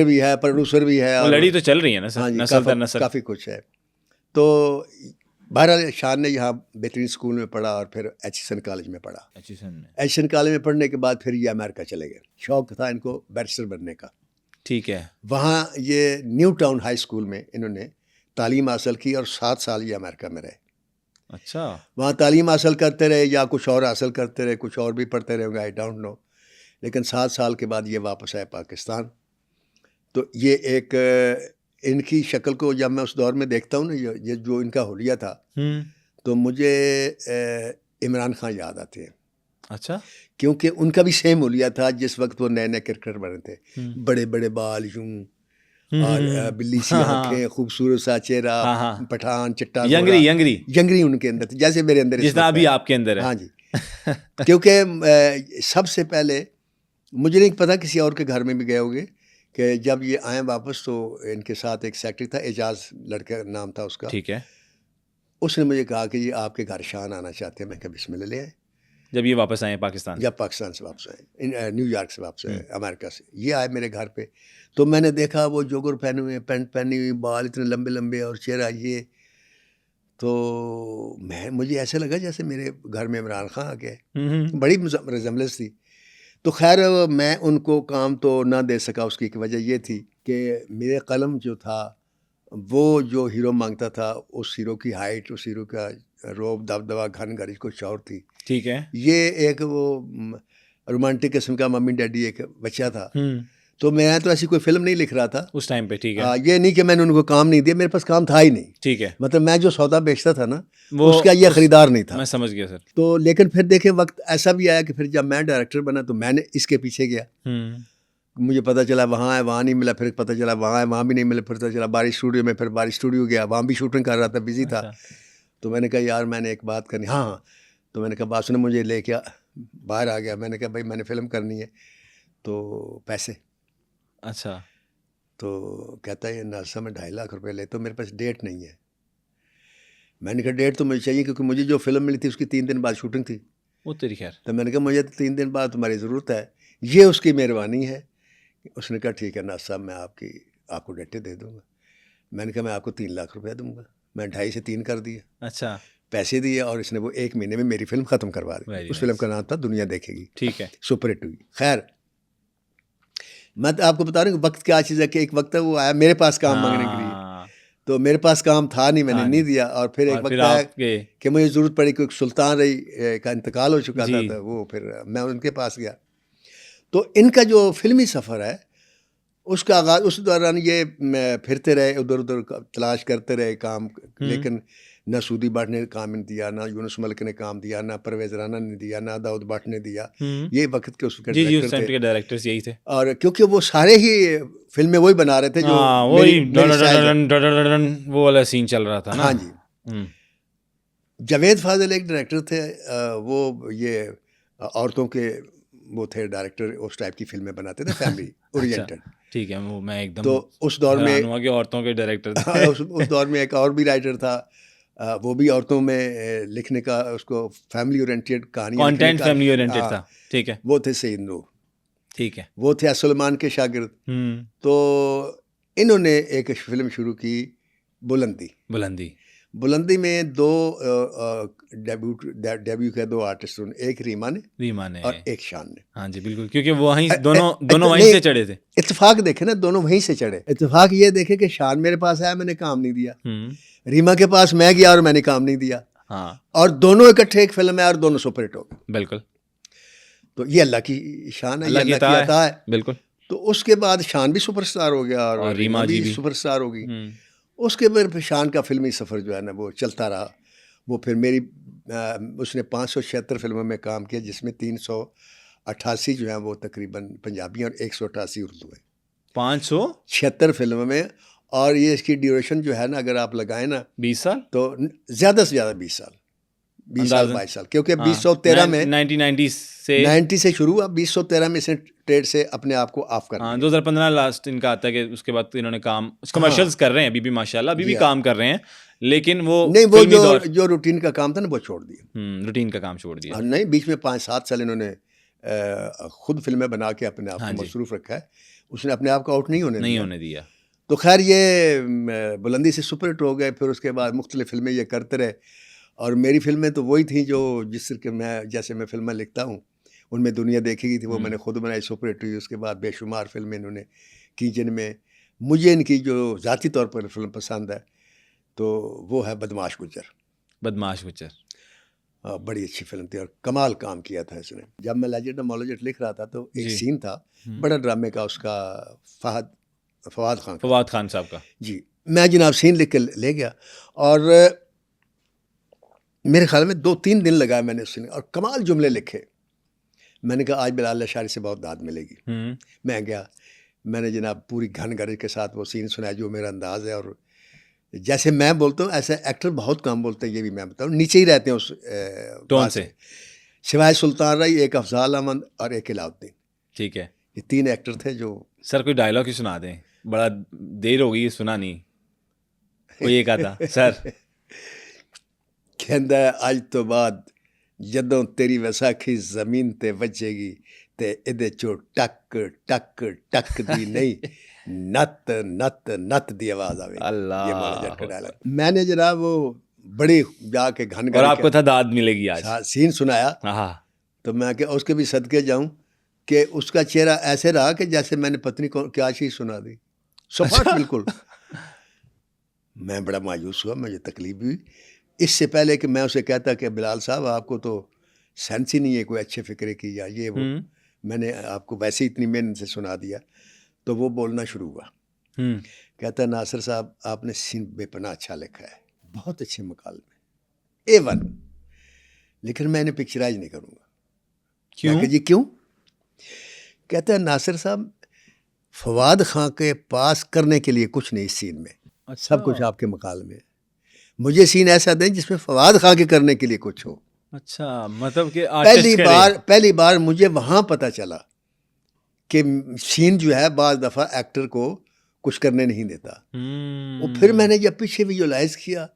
भी हैं, प्रोड्यूसर भी है, वो और लड़ी तो चल रही है ना सर, हाँ जी, नस्ल दर नस्ल। काफ़ी कुछ है। तो बहरहाल शान ने यहाँ बेहतरीन स्कूल में पढ़ा और फिर एचिसन कॉलेज में पढ़ा। एचिसन कॉलेज में पढ़ने के बाद फिर ये अमेरिका चले गए। शौक़ था इनको बैरिस्टर बनने का। ठीक है। वहाँ ये न्यू टाउन हाई स्कूल में इन्होंने तालीम हासिल की और 7 साल ये अमेरिका में रहे। अच्छा। वहाँ तालीम हासिल करते रहे या कुछ और हासिल करते रहे, कुछ और भी पढ़ते रहे होंगे, आई डोंट नो। लेकिन 7 साल के बाद ये वापस आए पाकिस्तान। तो ये एक इनकी शक्ल को जब मैं उस दौर में देखता हूँ ना, ये जो इनका हुलिया था, तो मुझे इमरान खान याद आते हैं। अच्छा। क्योंकि उनका भी सेम हुलिया था जिस वक्त वो नए नए क्रिकेटर बने थे, बड़े बड़े बाल यूं और बिल्ली सी आंखें, खूबसूरत सा चेहरा, पठान, चिट्टा, यंगरी उनके अंदर थी, जैसे मेरे अंदर जितना अभी आपके अंदर है। हाँ जी। क्योंकि सबसे पहले मुझे नहीं पता, किसी और के घर में भी गए होंगे, कि जब ये आए वापस तो इनके साथ एक सेक्रेटरी था, एजाज लड़का नाम था उसका। ठीक है। उसने मुझे कहा कि ये आपके घर शान आना चाहते हैं। मैं कहा बिस्मिल्लाह ले आए। जब ये वापस आए पाकिस्तान, जब पाकिस्तान से वापस आए, न्यूयॉर्क से वापस आए, अमेरिका से, ये आए मेरे घर पे, तो मैंने देखा वो जोगर पहने हुए, पैंट पहनी हुई, बाल इतने लंबे लंबे और चेहरा ये, तो मुझे ऐसे लगा जैसे मेरे घर में इमरान खान आ गए। बड़ी रिजेम्बलेंस थी। तो खैर मैं उनको काम तो ना दे सका। उसकी एक वजह ये थी कि मेरे कलम जो था वो जो हीरो मांगता था, उस हीरो की हाइट, उस हीरो का रोब दबदबा, घन घरिश कुछ और थी। ठीक है। ये एक वो रोमांटिक किस्म का मम्मी डैडी एक बच्चा था। तो मैं तो ऐसी कोई फिल्म नहीं लिख रहा था उस टाइम पे। ठीक है। ये नहीं कि मैंने उनको काम नहीं दिया, मेरे पास काम था ही नहीं। ठीक है। मतलब मैं जो सौदा बेचता था ना, उसका ये खरीदार नहीं था। मैं समझ गया सर। तो लेकिन फिर देखे वक्त ऐसा भी आया कि फिर जब मैं डायरेक्टर बना तो मैंने इसके पीछे गया। मुझे पता चला वहाँ है, वहाँ नहीं मिला, फिर पता चला वहाँ है, वहाँ भी नहीं मिला, फिर पता चला बारिश स्टूडियो में, फिर बारिश स्टूडियो गया, वहाँ भी शूटिंग कर रहा था, बिजी था। तो मैंने कहा यार मैंने एक बात करनी। हाँ, तो मैंने कहा बासु ने मुझे लेके बाहर आ गया। मैंने कहा भाई मैंने फ़िल्म करनी है, तो पैसे। अच्छा। तो कहता है ये नासा में 2.5 लाख रुपए ले, तो मेरे पास डेट नहीं है। मैंने कहा डेट तो मुझे चाहिए, क्योंकि मुझे जो फिल्म मिली थी उसकी 3 दिन बाद शूटिंग थी। वो तेरी खैर। तो मैंने कहा मुझे तो 3 दिन बाद तुम्हारी ज़रूरत है, ये उसकी मेहरबानी है। उसने कहा ठीक है नाज साहब, मैं आपको डेटें दे दूँगा। मैंने कहा मैं आपको 3 लाख रुपया दूँगा। मैं 2.5 से 3 कर दिया। अच्छा। पैसे दिए और इसने वो 1 महीने में मेरी फिल्म ख़त्म करवा दी। उस फिल्म का नाम था दुनिया देखेगी। ठीक है। सुपर हिट हुई। खैर मैं तो आपको बता रहा हूँ वक्त क्या चीज़ है, कि एक वक्त वो आया मेरे पास काम मांगने के लिए, तो मेरे पास काम था नहीं, मैंने नहीं दिया। और फिर एक वक्त आया कि मुझे ज़रूरत पड़ी, क्योंकि सुल्तान रही का इंतकाल हो चुका था, तो वो फिर मैं उनके पास गया। तो इनका जो फिल्मी सफ़र है उसका आगाज़, उस दौरान ये फिरते रहे, उधर उधर तलाश करते रहे काम, लेकिन ना सूदी भट्ट ने काम नहीं दिया, ना यूनुस मलिक ने काम दिया, ना परवेज राना ने दिया, ना दाऊद भट्ट ने दिया। ये वक्त के उसके जी जी, उस डायरेक्टर टाइम थे। के डायरेक्टर्स यही थे। और क्योंकि वो सारे ही फिल्में वही बना रहे थे जो हाँ, वही मेरी स्टाइल है। वो वाला सीन चल रहा था ना। हाँ जी। जावेद फाजिल एक डायरेक्टर थे, वो ये औरतों के वो थे डायरेक्टर, उस टाइप की फिल्में बनाते थे, फैमिली ओरिएंटेड। ठीक है, वो मैं एकदम तो उस दौर हैरान हुआ में कि औरतों के डायरेक्टर थे। उस दौर में एक और भी राइटर था, वो भी औरतों में लिखने का, उसको फैमिली ओरिएंटेड कहानियाँ लिखने कंटेंट का, फैमिली ओरिएंटेड हाँ, था। ठीक है, वो थे सईद नूर, ठीक है। वो थे सुलेमान के शागिर्द। तो इन्होंने एक फिल्म शुरू की, बुलंदी। बुलंदी। बुलंदी में डेब्यू किया 2 आर्टिस्ट, एक रीमा ने और एक शान ने। हाँ जी बिल्कुल, क्योंकि वो वहीं दोनों वहीं नहीं, से चढ़े थे। इत्तेफाक देखे ना, दोनों वहीं से चढ़े। इत्तेफाक ये देखे कि शान मेरे पास आया, मैंने काम नहीं दिया, रीमा के पास मैं गया और मैंने काम नहीं दिया। हाँ, और दोनों इकट्ठे एक फिल्म है और दोनों सुपरहिट हो गए। बिल्कुल, तो ये अल्लाह की शान है, ये अल्लाह की अल्लाह की अता है। बिल्कुल। तो उसके बाद शान भी सुपरस्टार हो गया और रीमा जी भी सुपरस्टार हो गई। उसके बाद फिर शान का फिल्मी सफ़र जो है ना वो चलता रहा। वो फिर मेरी उसने 576 फिल्मों में काम किया, जिसमें 388 जो है वो तकरीबन पंजाबी और 188 उर्दू है। 576 फिल्मों में। और ये इसकी ड्यूरेशन जो है ना, अगर आप लगाएं ना 20 साल, तो ज़्यादा से ज़्यादा 20 साल, 22 साल, क्योंकि 2013 में 1990 से 90 से शुरू हुआ, 2013 में इसने ट्रेड से अपने आप को ऑफ कर हाँ, दिया। 2015 लास्ट इनका आता है कि उसके बाद तो इन्होंने काम कमर्शियल्स कर रहे हैं अभी भी, माशाल्लाह अभी भी काम कर रहे हैं, लेकिन वो नहीं, वो जो रूटीन का काम था ना वो छोड़ दिया। रूटीन का काम छोड़ दिया। नहीं, बीच में 5-7 साल इन्होंने खुद फिल्में बना के अपने आप को मसरूफ रखा है। उसने अपने आप को आउट नहीं होने दिया। तो खैर ये बुलंदी से सुपरहिट हो गए। फिर उसके बाद मुख्तलिफ फिल्में ये करते रहे, और मेरी फिल्में तो वही थी जो जिस तरह मैं जैसे मैं फिल्में लिखता हूँ उनमें दुनिया देखेगी थी, वो मैंने खुद बनाई, सुपरहिट हुई। उसके बाद बेशुमार फिल्में इन्होंने की, जिनमें मुझे इनकी जो ज़ाती तौर पर फिल्म पसंद है तो वो है बदमाश गुज्जर। बड़ी अच्छी फिल्म थी और कमाल काम किया था इसने। जब मैं लेजेंड ऑफ मौलाना लिख रहा था तो एक सीन था बड़ा ड्रामे का, उसका फवाद खान साहब का। जी, मैं जनाब सीन लिख के ले गया और मेरे ख्याल में 2-3 दिन लगाया मैंने उस सीन, और कमाल जुमले लिखे। मैंने कहा आज बिलाल अशारी से बहुत दाद मिलेगी। मैं गया, मैंने जनाब पूरी घन गरज के साथ वो सीन सुनाया जो मेरा अंदाज़ है, और जैसे मैं बोलता हूँ ऐसे एक्टर बहुत कम बोलते हैं, ये भी मैं बताऊँ, नीचे ही रहते हैं उस टोन से, सिवाय सुल्तान राय, एक अफजाल अहमद और एक अलाउद्दीन। ठीक है, ये 3 एक्टर थे जो। सर कोई डायलॉग ही सुना दें, बड़ा देर हो गई सुना नहीं। कोई एक आता सर कहता है आज तो बाद जदों तेरी वैसाखी ज़मीन ते बचेगी ते इहदे चो टक टक टक दी नहीं नत नत नत दी आवाज़ आवे। ये माला जट का डायलॉग मैंने जनाब वो बड़ी जाके घन और आपको था दाद मिलेगी आज, सीन सुनाया। तो मैं क्या उसके भी सदके जाऊं कि उसका चेहरा ऐसे रहा कि जैसे मैंने पत्नी को क्या चीज़ सुना दी, सपाट बिल्कुल। मैं बड़ा मायूस हुआ, मुझे तकलीफ भी हुई। इससे पहले कि मैं उसे कहता कि बिलाल साहब आपको तो सेंस ही नहीं है कोई अच्छे फिक्रे की या ये वो, मैंने आपको वैसे ही इतनी मेहनत से सुना दिया। तो वो बोलना शुरू हुआ, कहता नासिर साहब आपने सीन बेपनाह अच्छा लिखा है, बहुत अच्छे मकाल में A1, लेकिन मैं इन्हें पिक्चराइज नहीं करूँगा। क्यों? जी क्यों? कहता है नासिर साहब फवाद खां के पास करने के लिए कुछ नहीं इस सीन में, सब कुछ आपके मकाल में। मुझे सीन ऐसा दें जिसमें फवाद खां के करने के लिए कुछ हो। अच्छा, मतलब कि पहली बार मुझे वहाँ पता चला कि सीन जो है बाज़ दफ़ा एक्टर को कुछ करने नहीं देता। और फिर मैंने जब पीछे विजुअलाइज किया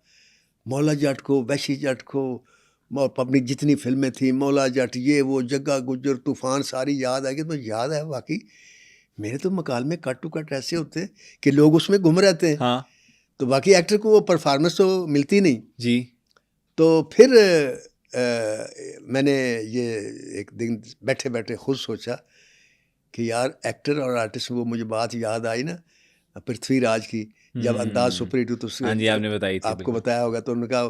मौला जट को, वैशी जट को, अपनी जितनी फिल्में थी, मौला जट, ये वो, जग्गा गुज्जर, तूफ़ान, सारी याद आई। तो याद है वाकई मेरे तो मकाल में कट टू कट ऐसे होते हैं कि लोग उसमें घूम रहते हैं। हाँ। तो बाकी एक्टर को वो परफॉर्मेंस तो मिलती नहीं जी। तो फिर मैंने ये एक दिन बैठे बैठे खुद सोचा कि यार एक्टर और आर्टिस्ट, वो मुझे बात याद आई ना पृथ्वीराज की, जब अंदाज सुपरहिट हुई तो हाँ जी, आपने बताई थी, आपको बताया होगा। तो उन्होंने कहा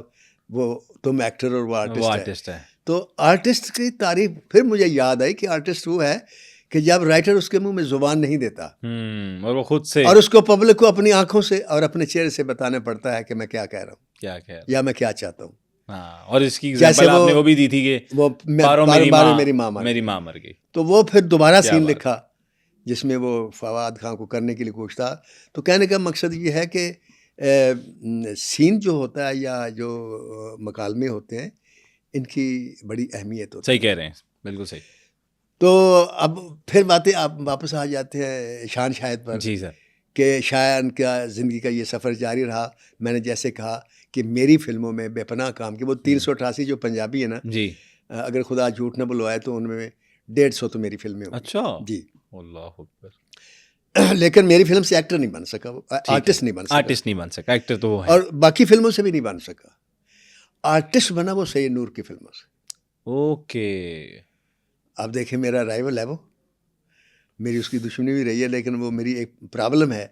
वो तुम एक्टर और वो आर्टिस्ट है। तो आर्टिस्ट की तारीफ फिर मुझे याद आई कि आर्टिस्ट वो है कि जब राइटर उसके मुंह में जुबान नहीं देता और वो खुद से, और उसको पब्लिक को अपनी आंखों से और अपने चेहरे से बताना पड़ता है कि मैं क्या कह रहा हूँ। क्या ख्याल, या मैं क्या चाहता हूँ। हाँ, और इसकी जैसे एग्जांपल आपने वो भी दी थी कि वो पारो मेरी माँ मर गई। मर गई। तो वो फिर दोबारा क्या सीन बात। लिखा जिसमें वो फवाद खान को करने के लिए कोशिश था। तो कहने का मकसद ये है कि सीन जो होता है या जो मकालमे होते हैं, इनकी बड़ी अहमियत होती सही है। कह रहे हैं, बिल्कुल सही। तो अब फिर बातें आप वापस आ जाते हैं शान शाहिद पर जी सर। कि शायद उनका ज़िंदगी का ये सफ़र जारी रहा। मैंने जैसे कहा कि मेरी फ़िल्मों में बेपनाह काम किया। वो 388 जो पंजाबी है ना, जी। अगर खुदा झूठ न बुलवाए तो उनमें 150 तो मेरी फ़िल्में होंगी। अच्छा जी। अल्लाह अकबर। लेकिन मेरी फ़िल्म से एक्टर नहीं बन सका, वो आर्टिस्ट नहीं बन सका। आर्टिस्ट नहीं बन सका, एक्टर तो वो है। और बाकी फ़िल्मों से भी नहीं बन सका। आर्टिस्ट बना वो सैयद नूर की फ़िल्मों से। ओके। आप देखें मेरा राइवल है वो, मेरी उसकी दुश्मनी भी रही है, लेकिन वो मेरी एक प्रॉब्लम है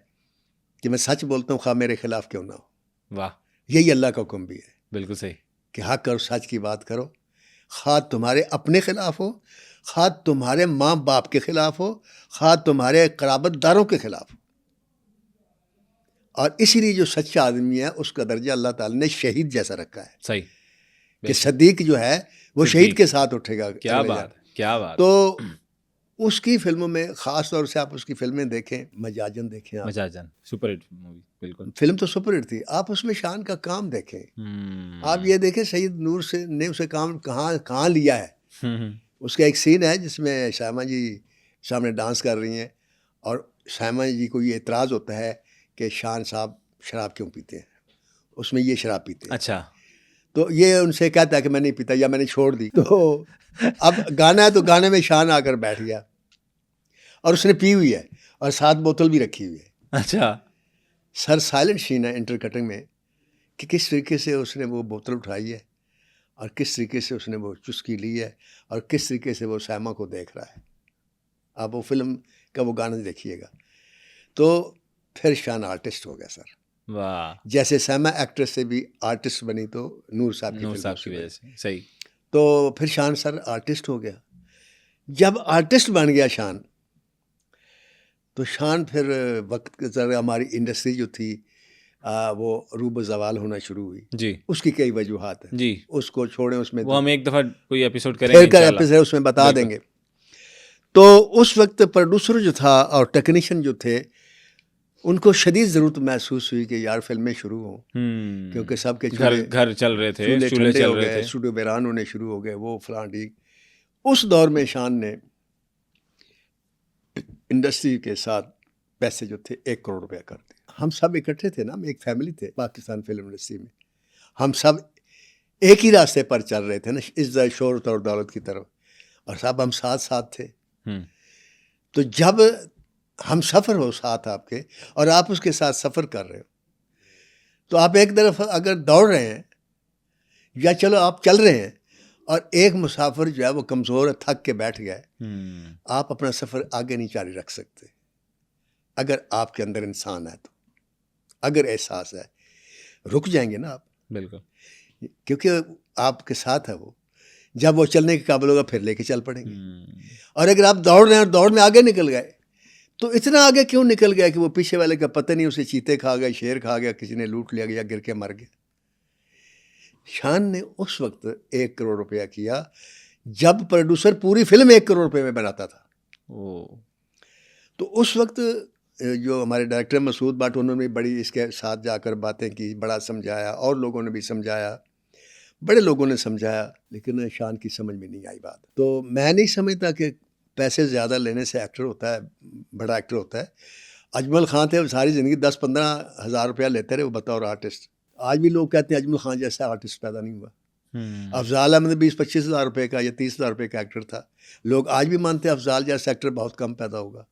कि मैं सच बोलता हूँ खा मेरे खिलाफ क्यों ना हो। वाह, यही अल्लाह का हुक्म भी है बिल्कुल सही। कि हक और सच की बात करो, खा तुम्हारे अपने खिलाफ हो, खा तुम्हारे माँ बाप के खिलाफ हो, खा तुम्हारे कराबतदारों के खिलाफ हो। और इसीलिए जो सच्चा आदमी है उसका दर्जा अल्लाह ताला ने शहीद जैसा रखा है सही, कि बिल्कुल। सदीक जो है वो शहीद सिद्दीक। के साथ उठेगा। क्या अगले बात है, क्या बात। तो उसकी फिल्मों में ख़ास तौर से आप उसकी फिल्में देखें, मजाजन देखें आप, मजाजन सुपर हिट मूवी, बिल्कुल। फिल्म तो सुपर हिट थी। आप उसमें शान का काम देखें। आप ये देखें सैयद नूर से ने उसे काम कहाँ कहाँ लिया है। उसका एक सीन है जिसमें शामा जी सामने डांस कर रही हैं और शामा जी को ये एतराज़ होता है कि शान साहब शराब क्यों पीते हैं, उसमें ये शराब पीते हैं। अच्छा। तो ये उनसे कहता है कि मैं नहीं पीता या मैंने छोड़ दी। तो अब गाना है तो गाने में शान आकर बैठ गया और उसने पी हुई है और 7 बोतल भी रखी हुई है। अच्छा। सर साइलेंट सीन है इंटर कटिंग में कि किस तरीके से उसने वो बोतल उठाई है और किस तरीके से उसने वो चुस्की ली है और किस तरीके से वो सैमा को देख रहा है। आप वो फिल्म का वो गाना देखिएगा। तो फिर शान आर्टिस्ट हो गया सर। वाह, जैसे सैमा एक्ट्रेस से भी आर्टिस्ट बनी तो नूर साहब की नूर फिल्मों साहब से की वजह बनी। से, सही। तो फिर शान सर आर्टिस्ट हो गया। जब आर्टिस्ट बन गया शान, तो शान फिर वक्त के ज़रा हमारी इंडस्ट्री जो थी वो रूब ज़वाल होना शुरू हुई। जी उसकी कई वजूहात हैं, जी। उसको छोड़ें, उसमें वो तो हम एक दफा कोई एपिसोड फिर करेंगे का इंशाल्लाह। एपिसोड उसमें बता बिल्कुल। देंगे। तो उस वक्त प्रोड्यूसर जो था और टेक्नीशियन जो थे, उनको शदीद ज़रूरत महसूस हुई कि यार फिल्में शुरू हों, क्योंकि सबके घर चल रहे थे, चूल्हे चूल्हे ठंडे चल हो रहे गए, थे। स्टूडियो बैरान होने शुरू हो गए, वो फलां ठीक। उस दौर में शान ने इंडस्ट्री के साथ पैसे जो थे 1 करोड़ रुपया कर दिए। हम सब इकट्ठे थे ना, हम एक फैमिली थे पाकिस्तान फिल्म इंडस्ट्री में। हम सब एक ही रास्ते पर चल रहे थे ना, इज़्ज़त, शोहरत और दौलत की तरफ, और सब हम साथ साथ थे। तो जब हम सफ़र हो साथ आपके और आप उसके साथ सफ़र कर रहे हो, तो आप एक तरफ अगर दौड़ रहे हैं या चलो आप चल रहे हैं और एक मुसाफिर जो है वो कमज़ोर है, थक के बैठ गया है, आप अपना सफ़र आगे नहीं जारी रख सकते। अगर आपके अंदर इंसान है तो, अगर एहसास है, रुक जाएंगे ना आप, बिल्कुल, क्योंकि आपके साथ है वो। जब वो चलने के काबिल होगा फिर लेके चल पड़ेंगे। और अगर आप दौड़ रहे हैं और दौड़ में आगे निकल गए, तो इतना आगे क्यों निकल गया कि वो पीछे वाले का पता नहीं, उसे चीते खा गए, शेर खा गया, किसी ने लूट लिया, गया गिर के मर गया। शान ने उस वक्त 1 करोड़ रुपया किया जब प्रोड्यूसर पूरी फिल्म 1 करोड़ रुपये में बनाता था। तो उस वक्त जो हमारे डायरेक्टर मसूद भट्ट, उन्होंने बड़ी इसके साथ जाकर बातें की, बड़ा समझाया, और लोगों ने भी समझाया, बड़े लोगों ने समझाया, लेकिन शान की समझ में नहीं आई बात। तो मैं नहीं समझता कि पैसे ज़्यादा लेने से एक्टर होता है, बड़ा एक्टर होता है। अजमल खान थे, सारी ज़िंदगी 10-15 हज़ार रुपया लेते रहे वो बतौर आर्टिस्ट। आज भी लोग कहते हैं अजमल खान जैसा आर्टिस्ट पैदा नहीं हुआ। अफजाल अहमद 20-25 हज़ार रुपये का या 30 हज़ार रुपये का एक्टर था। लोग आज भी मानते हैं अफजाल जैसा एक्टर बहुत कम पैदा होगा।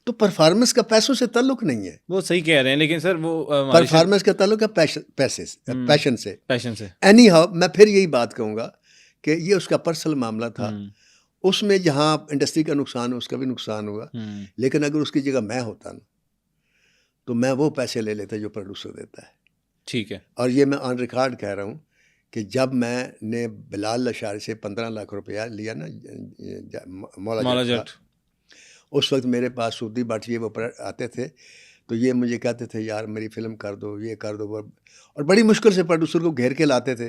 तो परफॉर्मेंस का पैसों से ताल्लुक नहीं है। वो सही कह रहे हैं, लेकिन सर वो परफॉर्मेंस का ताल्लुक है पैशन से। एनी हाउ, मैं फिर यही बात कहूँगा कि ये उसका पर्सनल मामला था। उसमें जहाँ इंडस्ट्री का नुकसान है उसका भी नुकसान हुआ, लेकिन अगर उसकी जगह मैं होता ना, तो मैं वो पैसे ले लेता जो प्रोड्यूसर देता है। ठीक है। और ये मैं ऑन रिकॉर्ड कह रहा हूँ कि जब मैंने बिलाल लशारी से 15 लाख रुपया लिया ना मौला जट, उस वक्त मेरे पास सूदी भट्ट ये वो आते थे, तो ये मुझे कहते थे यार मेरी फिल्म कर दो, ये कर दो, और बड़ी मुश्किल से प्रोड्यूसर को घेर के लाते थे।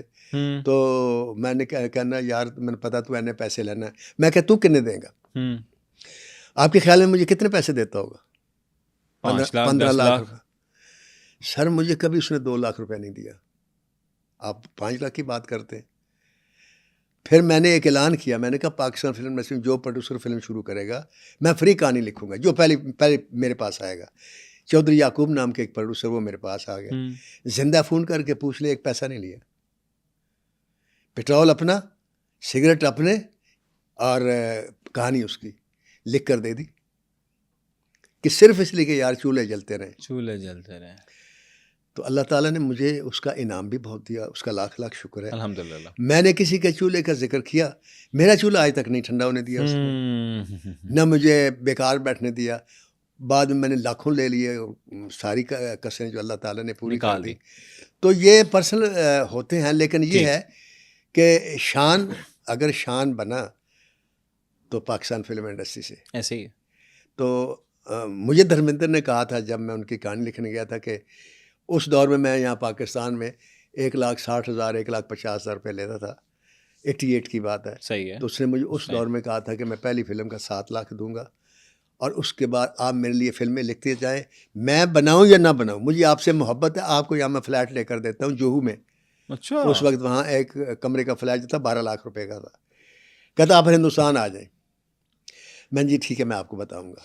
तो मैंने कहना यार मैंने पता तू एने पैसे लेना है। मैं कह तू कितने देगा, आपके ख्याल में मुझे कितने पैसे देता होगा? 15 लाख रुपये। सर मुझे कभी उसने 2 लाख रुपए नहीं दिया, आप 5 लाख की बात करते हैं। फिर मैंने एक ऐलान किया, मैंने कहा पाकिस्तान फिल्म इंडस्ट्री में जो प्रोड्यूसर फिल्म शुरू करेगा मैं फ्री कहानी लिखूंगा, जो पहले मेरे पास आएगा। चौधरी याकूब नाम के एक प्रोड्यूसर, वो मेरे पास आ गया, जिंदा फ़ोन करके पूछ ले, एक पैसा नहीं लिया, पेट्रोल अपना, सिगरेट अपने, और कहानी उसकी लिख कर दे दी, कि सिर्फ इसलिए कि यार चूल्हे जलते रहे। तो अल्लाह ताला ने मुझे उसका इनाम भी बहुत दिया, उसका लाख लाख शुक्र है अल्हम्दुलिल्लाह। मैंने किसी के चूल्हे का जिक्र किया, मेरा चूल्हा आज तक नहीं ठंडा होने दिया उसने, न मुझे बेकार बैठने दिया। बाद में मैंने लाखों ले लिए, सारी कसरें जो अल्लाह ताला ने पूरी कर दी। तो ये पर्सनल होते हैं, लेकिन ये है कि शान, अगर शान बना तो पाकिस्तान फिल्म इंडस्ट्री से ऐसे ही। तो मुझे धर्मेंद्र ने कहा था जब मैं उनकी कहानी लिखने गया था कि उस दौर में मैं यहाँ पाकिस्तान में 1,60,000 1,50,000 रुपये लेता था, 88 की बात है। सही है। तो उसने मुझे उस दौर में कहा था कि मैं पहली फिल्म का 7 लाख दूंगा, और उसके बाद आप मेरे लिए फिल्में लिखते जाएं, मैं बनाऊं या ना बनाऊं, मुझे आपसे मोहब्बत है, आपको यहाँ मैं फ्लैट लेकर देता हूँ जोहू में। अच्छा। उस वक्त वहाँ एक कमरे का फ्लैट जो था 12 लाख रुपए का था। कहता आप हिंदुस्तान आ जाएं। मैं जी ठीक है, मैं आपको बताऊँगा।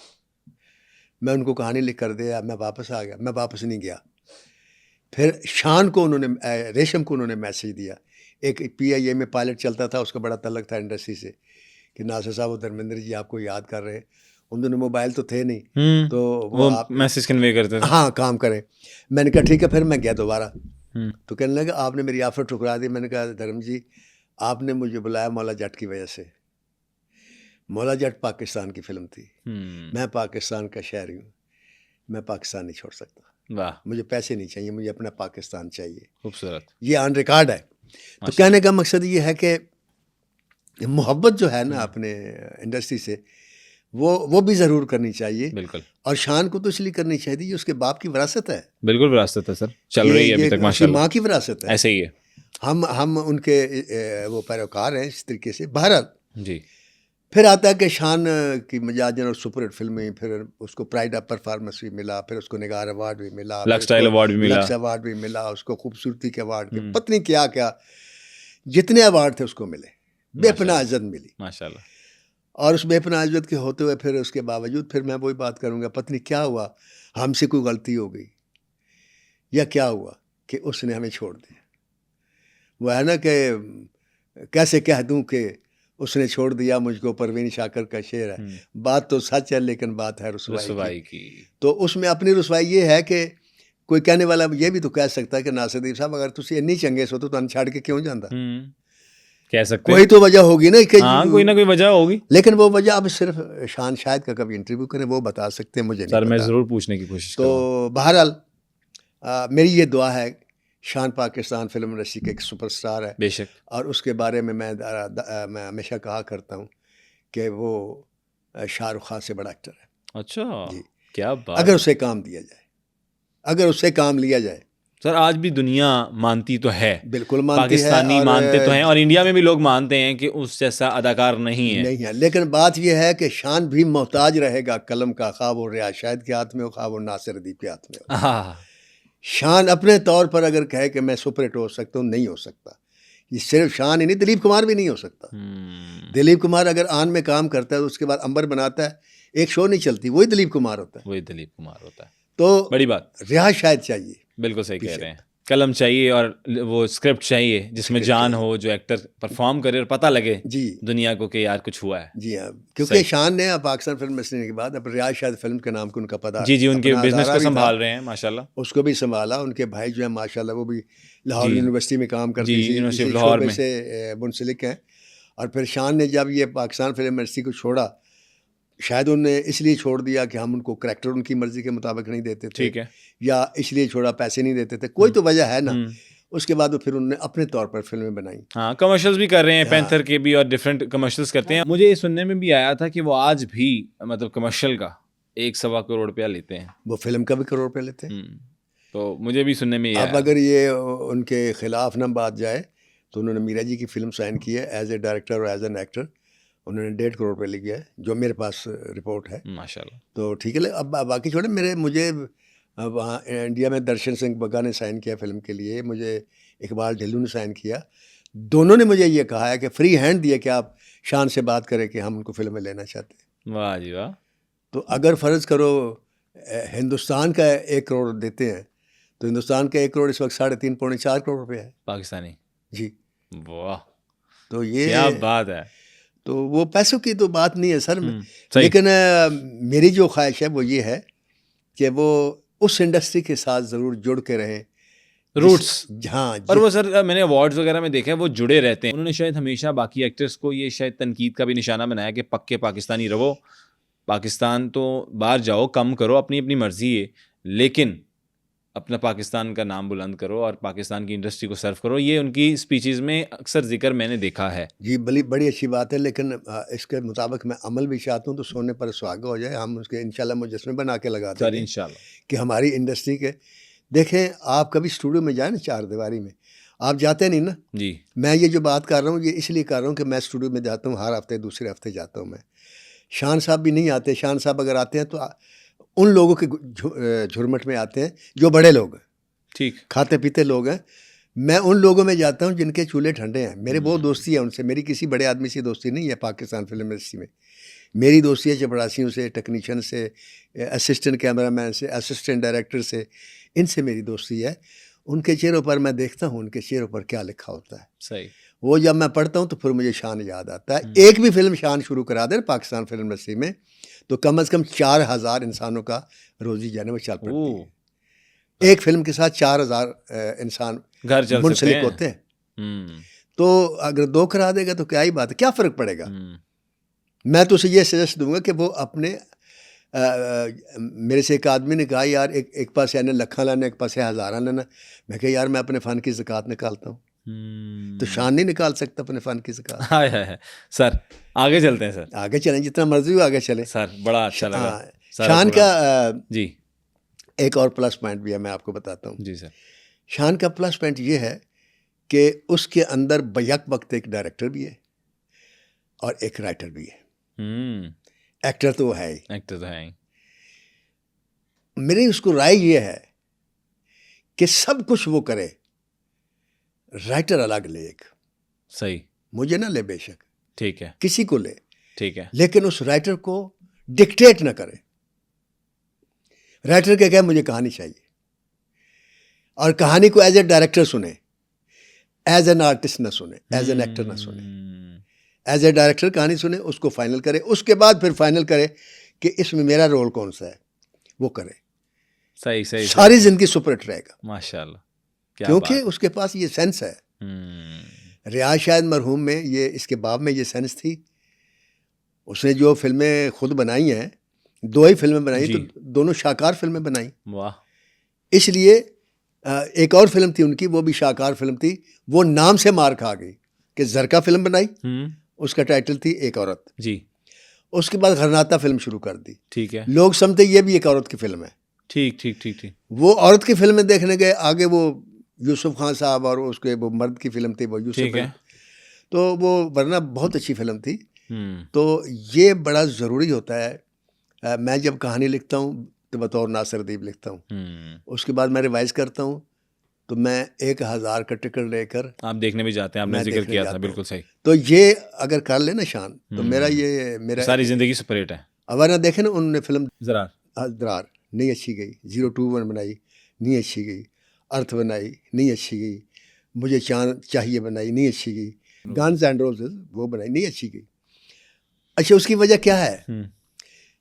मैं उनको कहानी लिख कर दिया, मैं वापस आ गया। मैं वापस नहीं गया। फिर शान को उन्होंने, रेशम को उन्होंने मैसेज दिया। एक PIA में पायलट चलता था, उसका बड़ा तल्लक था इंडस्ट्री से कि नासिर साहब वो धर्मेंद्र जी आपको याद कर रहे हैं। उन दिनों मोबाइल तो थे नहीं, तो वो आप मैसेज कन्वे करते थे। हाँ, काम करें। मैंने कहा ठीक है। फिर मैं गया दोबारा, तो कहने लगा आपने मेरी ऑफर ठुकरा दी। मैंने कहा धर्म जी आपने मुझे बुलाया मौला जट की वजह से। मौला जट पाकिस्तान की फिल्म थी, मैं पाकिस्तान का शहरी हूँ, मैं पाकिस्तान नहीं छोड़ सकता। वाह। मुझे पैसे नहीं चाहिए, मुझे अपना पाकिस्तान चाहिए। खूबसूरत। ये ऑन रिकॉर्ड है। तो कहने का मकसद ये है कि मोहब्बत जो है ना अपने इंडस्ट्री से, वो भी ज़रूर करनी चाहिए। बिल्कुल। और शान को तो इसलिए करनी चाहिए, ये उसके बाप की विरासत है। बिल्कुल विरासत है सर, चल रही है अभी तक माशाल्लाह। माँ की विरासत है। ऐसे ही है। हम उनके वो पैरोकार हैं इस तरीके से। बहरहाल जी। फिर आता है कि शान की मजाजन और सुपर हिट फिल्में, फिर उसको प्राइड ऑफ परफॉर्मेंस भी मिला, फिर उसको निगार अवार्ड भी मिला, लक्स स्टाइल अवार्ड भी मिला, लक्स अवार्ड भी मिला, उसको खूबसूरती के अवार्ड के पत्नी क्या क्या जितने अवार्ड थे उसको मिले, बेपनाह इज्जत मिली माशाल्लाह। और उस बेपनाह इज्जत के होते हुए फिर उसके बावजूद फिर मैं वही बात करूँगा, पत्नी क्या हुआ, हमसे कोई गलती हो गई या क्या हुआ कि उसने हमें छोड़ दिया। वो है ना कि कैसे कह दूँ कि उसने छोड़ दिया मुझको, परवीन शाकर का शेर है। बात तो सच है लेकिन बात है रुसवाई की। तो उसमें अपनी रुसवाई ये है कि कोई कहने वाला ये भी तो कह सकता है कि नासिर साहब अगर तुम इन्नी चंगे सो तो तुम छाड़ के क्यों जाता, कह सकते कोई तो वजह होगी ना कि हाँ, कोई ना कोई वजह होगी। लेकिन वो वजह अब सिर्फ शान शायद का कभी इंटरव्यू करें वो बता सकते हैं, मुझे नहीं सर पता। मैं ज़रूर पूछने की कोशिश तो बहरहाल मेरी ये दुआ है, शान पाकिस्तान फिल्म इंडस्ट्री के एक सुपरस्टार है बेशक, और उसके बारे में मैं हमेशा कहा करता हूँ कि वो शाहरुख खान से बड़ा एक्टर है। अच्छा जी, क्या बात। अगर उसे काम दिया जाए, अगर उससे काम लिया जाए। सर आज भी दुनिया मानती तो है, बिल्कुल मानती पाकिस्तानी है, मानते तो हैं, और इंडिया में भी लोग मानते हैं कि उस जैसा अदाकार नहीं है। लेकिन बात यह है कि शान भी मोहताज रहेगा कलम का, खा वो रियाज शाहिद के हाथ में हो, खा वो नासिर अदीब के हाथ में हो। शान अपने तौर पर अगर कहे कि मैं सुपर हिट हो सकता हूँ, नहीं हो सकता। ये सिर्फ शान ही नहीं, दिलीप कुमार भी नहीं हो सकता। दिलीप कुमार अगर आन में काम करता है तो उसके बाद अंबर बनाता है, एक शो नहीं चलती, वही दिलीप कुमार होता है, वही दिलीप कुमार होता है। तो बड़ी बात, रियाज शायद चाहिए। बिल्कुल सही कह रहे हैं। कलम चाहिए और वो स्क्रिप्ट चाहिए जिसमें जान हो, जो एक्टर परफॉर्म करे और पता लगे जी दुनिया को कि यार कुछ हुआ है। जी हाँ, क्योंकि शान ने पाकिस्तान फिल्म इंडस्ट्री के बाद अब रियाज शायद फिल्म के नाम को उनका पता, जी उनके बिजनेस को संभाल रहे हैं माशाल्लाह, उसको भी संभाला। उनके भाई जो है माशाल्लाह वो भी लाहौर यूनिवर्सिटी में काम करते हैं, यूनिवर्सिटी लाहौर में से मुंसलिक हैं। और फिर शान ने जब ये पाकिस्तान फिल्म इंडस्ट्री को छोड़ा, शायद उन्होंने इसलिए छोड़ दिया कि हम उनको करैक्टर उनकी मर्जी के मुताबिक नहीं देते थे, ठीक है, या इसलिए छोड़ा पैसे नहीं देते थे, कोई तो वजह है ना। उसके बाद वो फिर उन्होंने अपने तौर पर फिल्में बनाई। हाँ, कमर्शियल्स भी कर रहे हैं, पैंथर के भी, और डिफरेंट कमर्शियल्स करते हैं। मुझे ये सुनने में भी आया था कि वो आज भी मतलब कमर्शियल का 1.25 करोड़ रुपया लेते हैं। वो फिल्म का भी करोड़ रुपये लेते हैं। तो मुझे भी सुनने में ये अब आया। अगर ये उनके खिलाफ ना बात जाए तो उन्होंने मीरा जी की फिल्म साइन की है एज ए डायरेक्टर और एज एन एक्टर, उन्होंने 1.5 करोड़ रुपये लिया है, जो मेरे पास रिपोर्ट है। माशाल्लाह। तो ठीक है। अब बाकी छोड़े, मुझे वहाँ इंडिया में दर्शन सिंह बग्गा ने साइन किया फिल्म के लिए, मुझे इकबाल ढिल्लू ने साइन किया। दोनों ने मुझे ये कहा है कि फ्री हैंड दिया कि आप शान से बात करें कि हम उनको फिल्म में लेना चाहते हैं। वाह जी वाह। तो अगर फ़र्ज़ करो हिंदुस्तान का 1 करोड़ देते हैं तो हिंदुस्तान का 1 करोड़ इस वक्त 3.5 पौने 4 करोड़ रुपये है पाकिस्तानी। जी। वाह, तो ये क्या बात है। तो वो पैसों की तो बात नहीं है सर। सही। लेकिन मेरी जो ख्वाहिश है वो ये है कि वो उस इंडस्ट्री के साथ ज़रूर जुड़ के रहें, रूट्स। हाँ। और वो सर मैंने अवार्ड्स वगैरह में देखा है वो जुड़े रहते हैं। उन्होंने शायद हमेशा बाकी एक्टर्स को ये शायद तनकीद का भी निशाना बनाया कि पक्के पाकिस्तानी रहो, पाकिस्तान तो बाहर जाओ, कम करो, अपनी अपनी मर्जी है, लेकिन अपना पाकिस्तान का नाम बुलंद करो और पाकिस्तान की इंडस्ट्री को सर्व करो। ये उनकी स्पीचेस में अक्सर जिक्र मैंने देखा है। जी, बड़ी अच्छी बात है। लेकिन इसके मुताबिक मैं अमल भी चाहता हूँ तो सोने पर सुहागा हो जाए। हम उसके इंशाल्लाह मुजस्मे बना के लगाते हैं इंशाल्लाह कि हमारी इंडस्ट्री के देखें। आप कभी स्टूडियो में जाए ना, 4 दीवारी में आप जाते नहीं ना जी। मैं ये जो बात कर रहा हूँ ये इसलिए कर रहा हूँ कि मैं स्टूडियो में जाता हूँ हर हफ्ते, दूसरे हफ्ते जाता हूँ मैं। शान साहब भी नहीं आते। शान साहब अगर आते हैं तो उन लोगों के झुरमट में आते हैं जो बड़े लोग हैं, ठीक, खाते पीते लोग हैं। मैं उन लोगों में जाता हूँ जिनके चूल्हे ठंडे हैं। मेरे बहुत दोस्ती है उनसे, मेरी किसी बड़े आदमी से दोस्ती नहीं है पाकिस्तान फिल्म इंडस्ट्री में। मेरी दोस्ती है चपरासियों से, टेक्नीशियन से, असिस्टेंट कैमरामैन से, असिस्टेंट डायरेक्टर से, इनसे मेरी दोस्ती है। उनके चेहरों पर मैं देखता हूँ उनके चेहरों पर क्या लिखा होता है। सही। वो जब मैं पढ़ता हूँ तो फिर मुझे शान याद आता है। एक भी फिल्म शान शुरू करा दे पाकिस्तान फिल्म इंडस्ट्री में तो कम से कम 4000 इंसानों का रोजी जाने में चल पड़ती है। एक फिल्म के साथ 4000 इंसान घर चल मुंसलिक होते हैं। तो अगर 2 करा देगा तो क्या ही बात है, क्या फ़र्क पड़ेगा। मैं तो उसे ये सजेस्ट दूंगा कि वो अपने मेरे से एक आदमी ने कहा यार एक पास आने लखा लाना, एक पास हज़ारा लाना। मैं कहा यार मैं अपने फ़न की ज़कात निकालता हूँ। तो शान नहीं निकाल सकता अपने फ़न की ज़कात। हाय सर आगे चलते हैं सर। आगे चलें, जितना मर्जी हो आगे चले सर। बड़ा अच्छा लगा शान का जी। एक और प्लस पॉइंट भी है, मैं आपको बताता हूँ जी सर। शान का प्लस पॉइंट ये है कि उसके अंदर बैक वक्त एक डायरेक्टर भी है और एक राइटर भी है। एक्टर तो है ही, एक्टर तो है ही। मेरी उसको राय ये है कि सब कुछ वो करे, राइटर अलग ले एक। सही। मुझे ना ले बेशक, ठीक है, किसी को ले, ठीक है, लेकिन उस राइटर को डिक्टेट ना करे। राइटर क्या मुझे कहानी चाहिए और कहानी को एज ए डायरेक्टर सुने, एज एन आर्टिस्ट ना सुने, एज एन एक्टर ना सुने। एज ए डायरेक्टर कहानी सुने, उसको फाइनल करे, उसके बाद फिर फाइनल करे कि इसमें मेरा रोल कौन सा है, वो करे। सही सही। सारी जिंदगी सुपर हिट रहेगा माशाल्लाह, क्योंकि उसके पास ये सेंस है। रियाज शायद मरहूम में ये इसके बाब में ये सेंस थी। उसने जो फिल्में खुद बनाई हैं, 2 ही फिल्में बनाई तो दोनों शाहकार फिल्में बनाई। वाह। इसलिए एक और फिल्म थी उनकी, वो भी शाहकार फिल्म थी, वो नाम से मार खा गई कि जरका फिल्म बनाई, उसका टाइटल थी एक औरत जी। उसके बाद गरनाता फिल्म शुरू कर दी। ठीक है। लोग समझते ये भी एक औरत की फिल्म है। ठीक ठीक ठीक ठीक। वो औरत की फिल्म में देखने गए, आगे वो यूसुफ खान साहब और उसके वो मर्द की फिल्म थी, वो यूसुफ है। तो वो वरना बहुत अच्छी फिल्म थी। तो ये बड़ा ज़रूरी होता है। मैं जब कहानी लिखता हूँ तो बतौर नासिर अदीब लिखता हूँ, उसके बाद मैं रिवाइज करता हूँ, तो मैं 1000 का टिकट लेकर आप देखने भी जाते हैं, आपने जिक्र किया था, बिल्कुल सही। तो ये अगर कर लेना शान तो मेरा सारी ज़िंदगी सुपर हिट है। अब ना देखे ना उन्होंने फिल्म दरार नहीं अच्छी गई, 021 बनाई नहीं अच्छी गई, अर्थ बनाई नहीं अच्छी गई, मुझे चांद चाहिए बनाई नहीं अच्छी गई, गन्स एंड रोजेस वो बनाई नहीं अच्छी गई। अच्छा, उसकी वजह क्या है?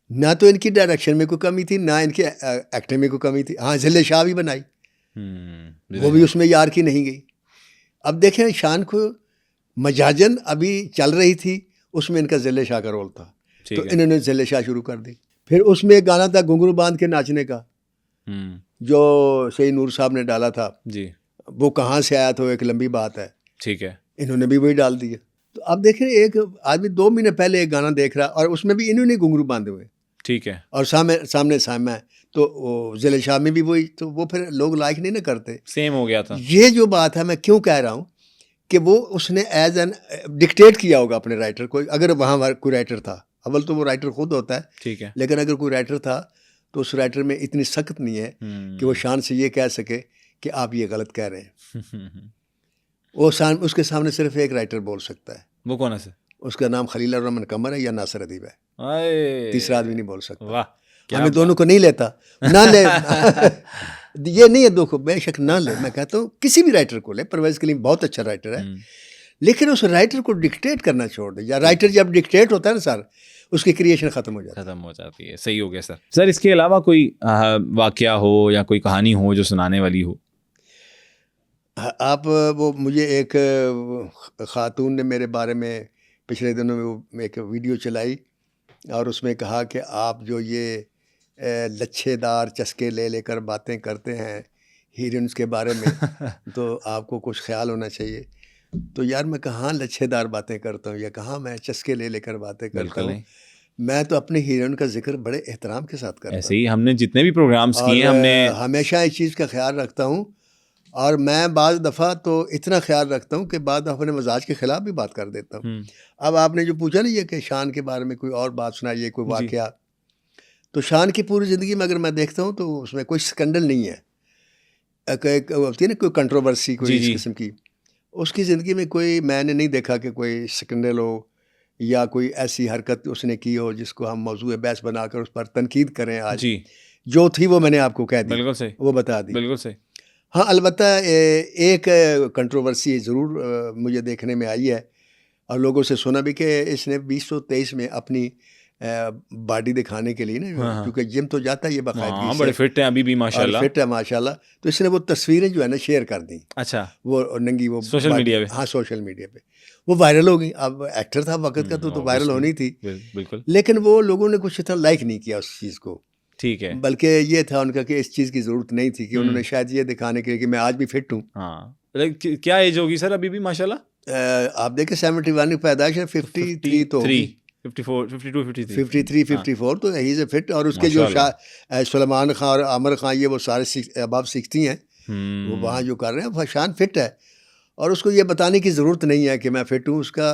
ना तो इनकी डायरेक्शन में कोई कमी थी, ना इनके एक्टिंग में कोई कमी थी। हाँ, ज़िले शाह भी बनाई, वो भी उसमें यार की नहीं गई। अब देखें शान को मजाजन अभी चल रही थी, उसमें इनका ज़िले शाह का रोल था, तो इन्होंने ज़िले शाह शुरू कर दी। फिर उसमें एक गाना था घुंघरू बांध के नाचने का, जो सईद नूर साहब ने डाला था जी, वो कहाँ से आया तो एक लंबी बात है। ठीक है, इन्होंने भी वही डाल दिया। तो अब देखें एक आदमी 2 महीने पहले एक गाना देख रहा और उसमें भी इन्होंने घुंघरू बांधे हुए। ठीक है। और सामने सामा है, तो वो ज़िले शाह में भी वही, तो वो फिर लोग लाइक नहीं ना करते। सेम हो गया था। ये जो बात है, मैं क्यों कह रहा हूँ कि वो उसने एज एन डिक्टेट किया होगा अपने राइटर को। अगर वहाँ कोई राइटर था, अव्वल तो वो राइटर खुद होता है, ठीक है। लेकिन अगर कोई राइटर था तो उस राइटर में इतनी सख्त नहीं है कि वो शान से ये कह सके कि आप ये गलत कह रहे हैं। वो उसके सामने सिर्फ एक राइटर बोल सकता है। वो कौन है सर? उसका नाम खलील रहमान कमर है या नासिर अदीब है। आए, तीसरा आदमी नहीं बोल सकता। वाह, क्या हमें बात। दोनों को नहीं लेता, ना ले। ये नहीं है दुख, बेशक ना ले। मैं कहता हूँ किसी भी राइटर को ले, परवेज़ कलीम बहुत अच्छा राइटर है, लेकिन उस राइटर को डिक्टेट करना छोड़ दे। या राइटर जब डिक्टेट होता है ना सर, उसकी क्रिएशन खत्म हो जाती है। सही हो गया सर। सर इसके अलावा कोई वाकया हो या कोई कहानी हो जो सुनाने वाली हो? आप वो मुझे एक खातून ने मेरे बारे में पिछले दिनों में वो एक वीडियो चलाई और उसमें कहा कि आप जो ये लच्छेदार चस्के ले लेकर बातें करते हैं हीरोइंस के बारे में, तो आपको कुछ ख्याल होना चाहिए। तो यार मैं कहाँ लच्छेदार बातें करता हूँ या कहाँ मैं चस्के ले लेकर बातें करता हूँ। मैं तो अपने हीरोइन का जिक्र बड़े एहतराम के साथ करता हूँ। ऐसे ही हमने जितने भी प्रोग्राम्स किए हमने हमेशा इस चीज़ का ख्याल रखता हूँ। और मैं बाद दफ़ा तो इतना ख्याल रखता हूँ कि बाद अपने मजाज के ख़िलाफ़ भी बात कर देता हूँ। अब आपने जो पूछा ना ये कि शान के बारे में कोई और बात सुनाइए, कोई वाक़या, तो शान की पूरी ज़िंदगी में अगर मैं देखता हूँ तो उसमें कोई स्कैंडल नहीं है। होती है ना कोई कंट्रोवर्सी कोई इस किस्म की, उसकी ज़िंदगी में कोई मैंने नहीं देखा कि कोई स्कैंडल हो या कोई ऐसी हरकत उसने की हो जिसको हम मौजूद बहस बनाकर उस पर तनकीद करें। आज जो थी वो मैंने आपको कह दी, बिल्कुल सही, वो बता दी। बिल्कुल सही। हाँ, अलबत्ता एक कंट्रोवर्सी ज़रूर मुझे देखने में आई है और लोगों से सुना भी कि इसने 2023 में अपनी बॉडी दिखाने के लिए ना, क्योंकि जिम तो जाता है ये बाकायदगी से, बड़े फिट हैं अभी भी माशाल्लाह, फिट है माशाल्लाह, तो इसने वो तस्वीरें जो है ना शेयर कर दी। अच्छा, वो नंगी, वो सोशल मीडिया पे? हाँ, सोशल मीडिया पे वो वायरल हो गई। अब एक्टर था वक्त का तो वायरल होनी थी, बिल्कुल, लेकिन वो लोगों ने कुछ इतना लाइक नहीं किया उस चीज़ को। ठीक है। बल्कि ये था उनका कि इस चीज़ की ज़रूरत नहीं थी, कि उन्होंने शायद ये दिखाने के लिए कि मैं आज भी फिट हूँ। हाँ, क्या एज होगी सर अभी भी माशाल्लाह? आप देखें 71 की पैदाइश है, 53 तो होगी, 54, 52, 53, 54 तो ही इज़ फिट। और उसके जो सलमान खान और आमिर खान ये वो सारे अबव 60 हैं, वो वहाँ जो कर रहे हैं, शान फिट है और उसको ये बताने की ज़रूरत नहीं है कि मैं फिट हूँ। उसका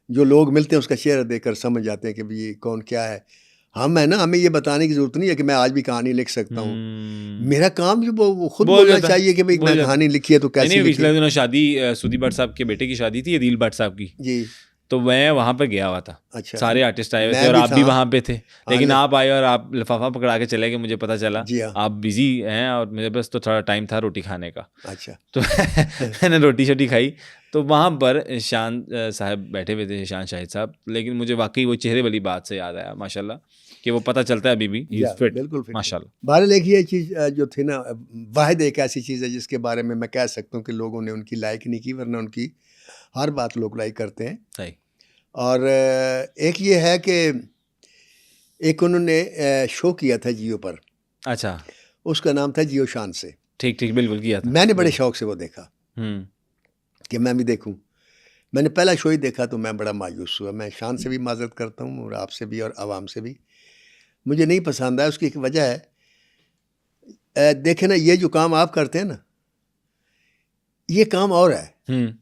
जो लोग मिलते हैं उसका चेहरा देखकर समझ जाते हैं कि भाई ये कौन क्या है। हम है ना, हमें ये बताने की ज़रूरत नहीं है कि मैं आज भी कहानी लिख सकता हूँ। मेरा काम जो वो खुद बोलना चाहिए कि भाई मैं कहानी लिखी है तो कैसी लिखी। पिछले दिनों शादी सुदीप भट्ट साहब के बेटे की शादी थी, अदील भट्ट साहब की जी, तो मैं वहाँ पे गया हुआ था। अच्छा, सारे आर्टिस्ट आए हुए थे और आप भी वहाँ पे थे, लेकिन आप आए और आप लिफाफा पकड़ा के चले गए। मुझे पता चला आप बिजी हैं और मेरे पास तो थोड़ा टाइम था रोटी खाने का। अच्छा, तो मैंने रोटी शोटी खाई, तो वहाँ पर शान साहब बैठे हुए थे, शान शाहिद साहब। लेकिन मुझे वाकई वो चेहरे वाली बात से याद आया माशाल्लाह कि वो पता चलता है अभी भी फिट, बिल्कुल माशाल्लाह। बहरहाल एक ये चीज़ जो थी ना, वाहिद एक ऐसी चीज़ है जिसके बारे में मैं कह सकता हूँ कि लोगों ने उनकी लाइक नहीं की, वरना उनकी हर बात लोग लाइक करते हैं। सही। और एक ये है कि एक उन्होंने शो किया था जियो पर। अच्छा, उसका नाम था जियो शान से। ठीक ठीक, बिल्कुल किया था। मैंने बड़े शौक से वो देखा कि मैं भी देखूं। मैंने पहला शो ही देखा तो मैं बड़ा मायूस हुआ। मैं शान से भी माजरत करता हूँ और आपसे भी और आवाम से भी, मुझे नहीं पसंद आया। उसकी एक वजह है, देखें ना, ये जो काम आप करते हैं ना, ये काम और है।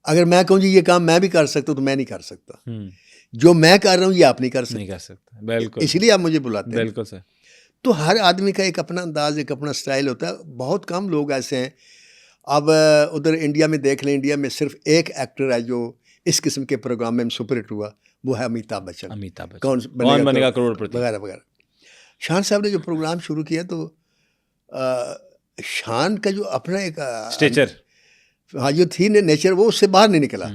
अगर मैं कहूँ जी ये काम मैं भी कर सकता हूँ तो मैं नहीं कर सकता। जो मैं कर रहा हूँ ये आप नहीं कर सकता। बिल्कुल, इसलिए आप मुझे बुलाते हैं। बिल्कुल सर। तो हर आदमी का एक अपना अंदाज, एक अपना स्टाइल होता है। बहुत कम लोग ऐसे हैं। अब उधर इंडिया में देख लें, इंडिया में सिर्फ एक एक्टर है जो इस किस्म के प्रोग्राम में सुपरहिट हुआ, वो है अमिताभ बच्चन। कौन बनेगा करोड़पति वगैरह वगैरह। शान साहब ने जो प्रोग्राम शुरू किया तो शान का जो अपना एक स्टेचर, हाँ, जो थी नेचर, वो उससे बाहर नहीं निकला।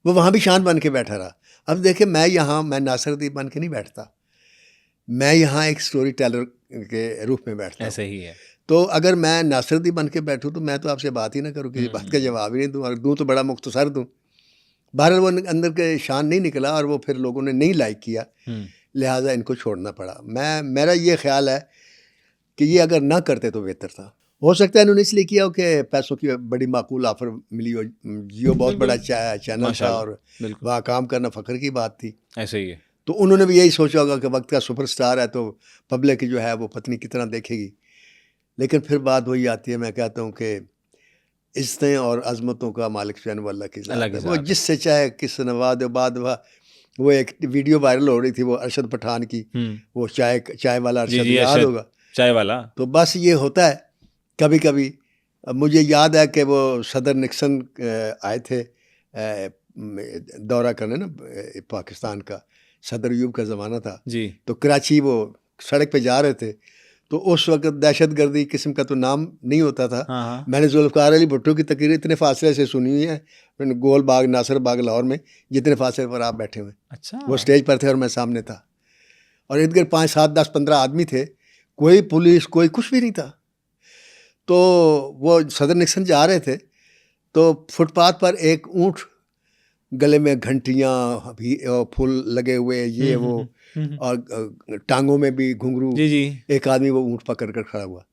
वो वहाँ भी शान बन के बैठा रहा। अब देखे, मैं नासिर अदीब बन के नहीं बैठता, मैं यहाँ एक स्टोरी टेलर के रूप में बैठता हूँ। ऐसे ही है। तो अगर मैं नासिर अदीब बन के बैठूँ तो मैं तो आपसे बात ही ना करूँ, किसी बात का जवाब ही नहीं दूँ, और दूँ तो बड़ा मुख्तसर दूँ। बहरहाल वो अंदर के शान नहीं निकला और वो फिर लोगों ने नहीं लाइक किया, लिहाजा इनको छोड़ना पड़ा। मेरा ये ख्याल है कि ये अगर ना करते तो बेहतर था। हो सकता है इन्होंने इसलिए किया हो कि पैसों की बड़ी माकूल ऑफर मिली हो। जियो बहुत बड़ा चैनल था और वहाँ काम करना फ़ख्र की बात थी। ऐसे ही है। तो उन्होंने भी यही सोचा होगा कि वक्त का सुपरस्टार है तो पब्लिक जो है वो पत्नी कितना देखेगी। लेकिन फिर बात वही आती है, मैं कहता हूँ कि इज़्ज़तें और अज़मतों का मालिक जो है वो अल्लाह की ज़ात अल्लाह की है। वो ज़ात है। जिससे चाहे किस नवाद बाद वो एक वीडियो वायरल हो रही थी वो अरशद पठान की, वो चाय वाला जी अरशद जी, याद अरशद होगा। चाय वाला। तो बस ये होता है कभी कभी। मुझे याद है कि वो सदर निक्सन आए थे दौरा करने ना, पाकिस्तान का, सदर अयूब का ज़माना था जी। तो कराची वो सड़क पे जा रहे थे, तो उस वक्त दहशतगर्दी किस्म का तो नाम नहीं होता था। हाँ हाँ। मैंने जुल्फ़िकार अली भुट्टो की तकरीर इतने फासले से सुनी हुई है, मैंने गोल बाग नासिर बाग लाहौर में, जितने फासले पर आप बैठे हुए, अच्छा। वो स्टेज पर थे और मैं सामने था, और इर्द गिर्द 5, 7, 10, 15 आदमी थे, कोई पुलिस कोई कुछ भी नहीं था। तो वो सदर निक्सन जा रहे थे तो फुटपाथ पर एक ऊँट, गले में घंटियाँ भी फूल लगे हुए, ये वो, और टांगों में भी घुंघरू, जी जी। एक आदमी वो ऊँट पकड़ कर खड़ा हुआ।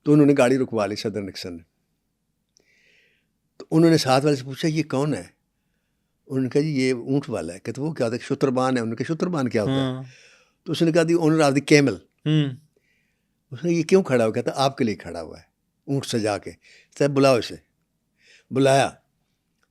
तो उन्होंने गाड़ी रुकवा ली सदर निक्सन ने। तो उन्होंने साथ वाले से पूछा ये कौन है? उन्होंने कहा जी ये ऊँट वाला है। कहते वो क्या होता है? शुतरबान है। उन्होंने कहा शुतरबान क्या होता है? तो उसने कहा the owner of the camel. उसने ये क्यों खड़ा हुआ? कहता आपके लिए खड़ा हुआ है, ऊँट सजा के। साहब बुलाओ इसे। बुलाया,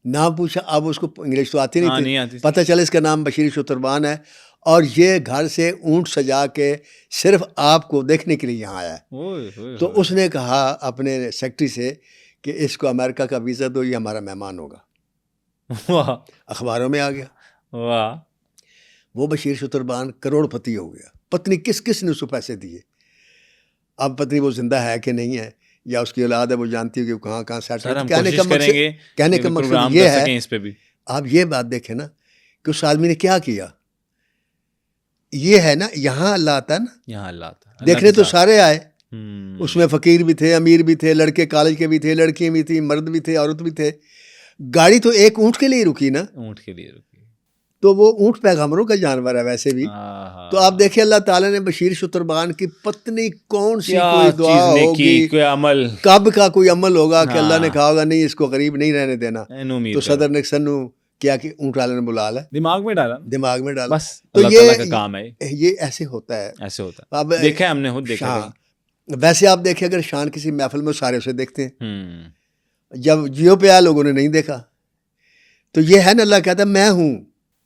नाम पूछा, अब उसको इंग्लिश तो आती नहीं थी, आती। पता चला इसका नाम बशीर शुतरबान है और ये घर से ऊँट सजा के सिर्फ आपको देखने के लिए यहाँ आया है। तो उसने कहा अपने सेक्रेटरी से कि इसको अमेरिका का वीज़ा दो, ये हमारा मेहमान होगा। वाह। अखबारों में आ गया। वाह। वो बशीर शुतरबान करोड़पति हो गया। पत्नी किस किस ने उसको पैसे दिए। अब पत्नी वो जिंदा है कि नहीं है या उसकी औलाद है, वो जानती है कि कहाँ कहाँ सेट है। कहने का मकसद ये है, इस पे भी आप ये बात देखें ना कि उस आदमी ने क्या किया। ये है ना, यहाँ अल्लाह आता है ना, यहाँ अल्लाह आता। देखने तो सारे आए, उसमें फ़कीर भी थे, अमीर भी थे, लड़के कॉलेज के भी थे, लड़कियाँ भी थी, मर्द भी थे, औरत भी थे। गाड़ी तो एक ऊँट के लिए रुकी ना, ऊँट के लिए रुकी। तो वो ऊँट पैगम्बरों का जानवर है वैसे भी। तो आप देखिए अल्लाह ताला ने बशीर शुतरबान की पत्नी कौन सी कोई दुआ होगी, कोई अमल, कब का कोई अमल होगा कि अल्लाह ने कहा होगा नहीं इसको गरीब नहीं रहने देना। तो सदर निक्सन क्या कि ऊँट वाले ने बुला ला, दिमाग में डाला बस। तो ये काम है, ये ऐसे होता है, ऐसे होता है। अब देखा हमने खुद देखा। वैसे आप देखें अगर शान किसी महफिल में सारे उसे देखते हैं, जब जियो पे आया लोगों ने नहीं देखा। तो ये है ना, अल्लाह कहता है मैं हूँ,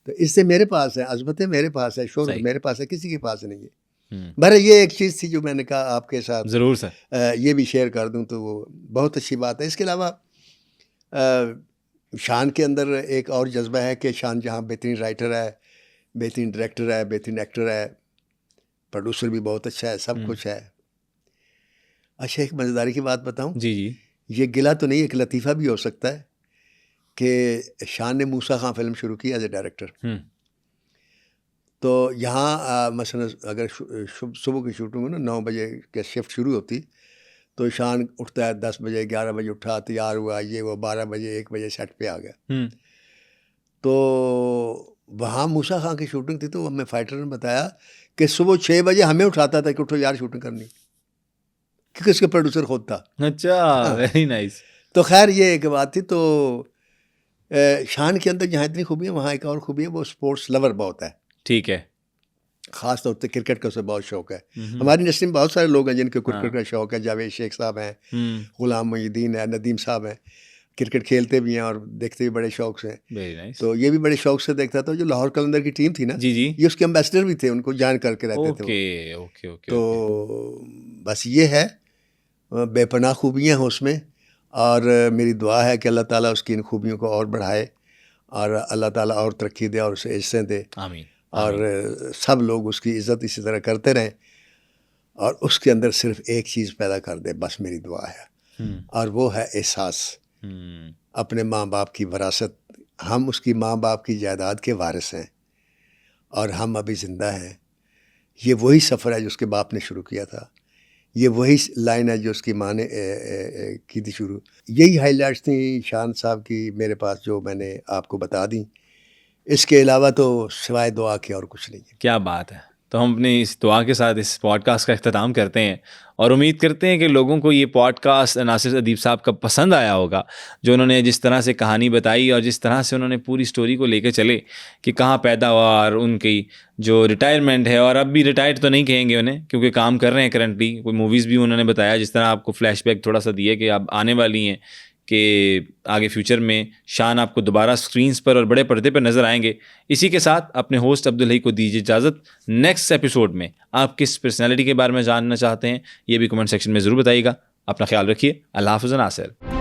तो इससे मेरे पास है, अज़मतें मेरे पास है, शोहरत मेरे पास है, किसी के पास नहीं है। बहरहाल ये एक चीज़ थी जो मैंने कहा आपके साथ ज़रूर सर ये भी शेयर कर दूं, तो वो बहुत अच्छी बात है। इसके अलावा शान के अंदर एक और जज्बा है कि शान जहाँ बेहतरीन राइटर है, बेहतरीन डायरेक्टर है, बेहतरीन एक्टर है, प्रोड्यूसर भी बहुत अच्छा है, सब कुछ है। अच्छा एक मज़ेदारी की बात बताऊं? जी जी। ये गिला तो नहीं, एक लतीफ़ा भी हो सकता है कि शान ने मूसा खां फिल्म शुरू की एज ए डायरेक्टर। तो यहाँ मसलन अगर सुबह की शूटिंग हो ना, 9 बजे के शिफ्ट शुरू होती, तो शान उठता है 10 बजे, 11 बजे उठा, तैयार हुआ, ये वो, 12 बजे 1 बजे सेट पे आ गया। तो वहाँ मूसा खां की शूटिंग थी, तो हमें फाइटर ने बताया कि सुबह 6 बजे हमें उठाता था कि उठो यार शूटिंग करनी, क्योंकि उसके प्रोड्यूसर खुद था। अच्छा, वेरी नाइस। तो खैर ये एक बात थी। तो शान के अंदर जहाँ इतनी खूबी है, वहाँ एक और खूबी है, वो स्पोर्ट्स लवर बहुत है। ठीक है। ख़ास तौर पे क्रिकेट का उसे बहुत शौक है। हमारी इंडस्ट्री में बहुत सारे लोग हैं जिनके क्रिकेट का शौक है। जावेद शेख साहब हैं, गुलाम मोहिउद्दीन है, नदीम साहब हैं, क्रिकेट खेलते भी हैं और देखते भी बड़े शौक से। Very nice. तो ये भी बड़े शौक से देखता था। जो लाहौर कलंदर की टीम थी ना, जी जी, ये उसके एम्बेसडर भी थे, उनको जान करके रहते थे। ओके। तो बस ये है, बेपनाह खूबियाँ हैं उसमें, और मेरी दुआ है कि अल्लाह ताला उसकी इन खूबियों को और बढ़ाए और अल्लाह ताला और तरक्की दे और उसे इज़्ज़तें दे। आमीन। और सब लोग उसकी इज़्ज़त इसी तरह करते रहें और उसके अंदर सिर्फ एक चीज़ पैदा कर दे, बस मेरी दुआ है। और वो है एहसास अपने माँ बाप की विरासत। हम उसकी माँ बाप की जायदाद के वारिस हैं और हम अभी ज़िंदा हैं। ये वही सफ़र है जो उसके बाप ने शुरू किया था, ये वही लाइन है जो उसकी माँ ने की थी शुरू। यही हाईलाइट्स थी शान साहब की मेरे पास, जो मैंने आपको बता दी। इसके अलावा तो सिवाय दुआ के और कुछ नहीं है। क्या बात है, तो हम अपनी इस दुआ के साथ इस पॉडकास्ट का इख्तिताम करते हैं और उम्मीद करते हैं कि लोगों को ये पॉडकास्ट नासिर अदीब साहब का पसंद आया होगा, जो उन्होंने जिस तरह से कहानी बताई और जिस तरह से उन्होंने पूरी स्टोरी को लेकर चले कि कहाँ पैदा हुआ और उनकी जो रिटायरमेंट है, और अब भी रिटायर्ड तो नहीं कहेंगे उन्हें क्योंकि काम कर रहे हैं करंटली, कोई मूवीज़ भी उन्होंने बताया, जिस तरह आपको फ्लैशबैक थोड़ा सा दिए कि अब आने वाली हैं कि आगे फ्यूचर में शान आपको दोबारा स्क्रीन्स पर और बड़े पर्दे पर नज़र आएंगे। इसी के साथ अपने होस्ट अब्दुल हई को दीजिए इजाज़त। नेक्स्ट एपिसोड में आप किस पर्सनैलिटी के बारे में जानना चाहते हैं ये भी कमेंट सेक्शन में ज़रूर बताइएगा। अपना ख्याल रखिए। अल्लाह हाफ़िज़ नासिर।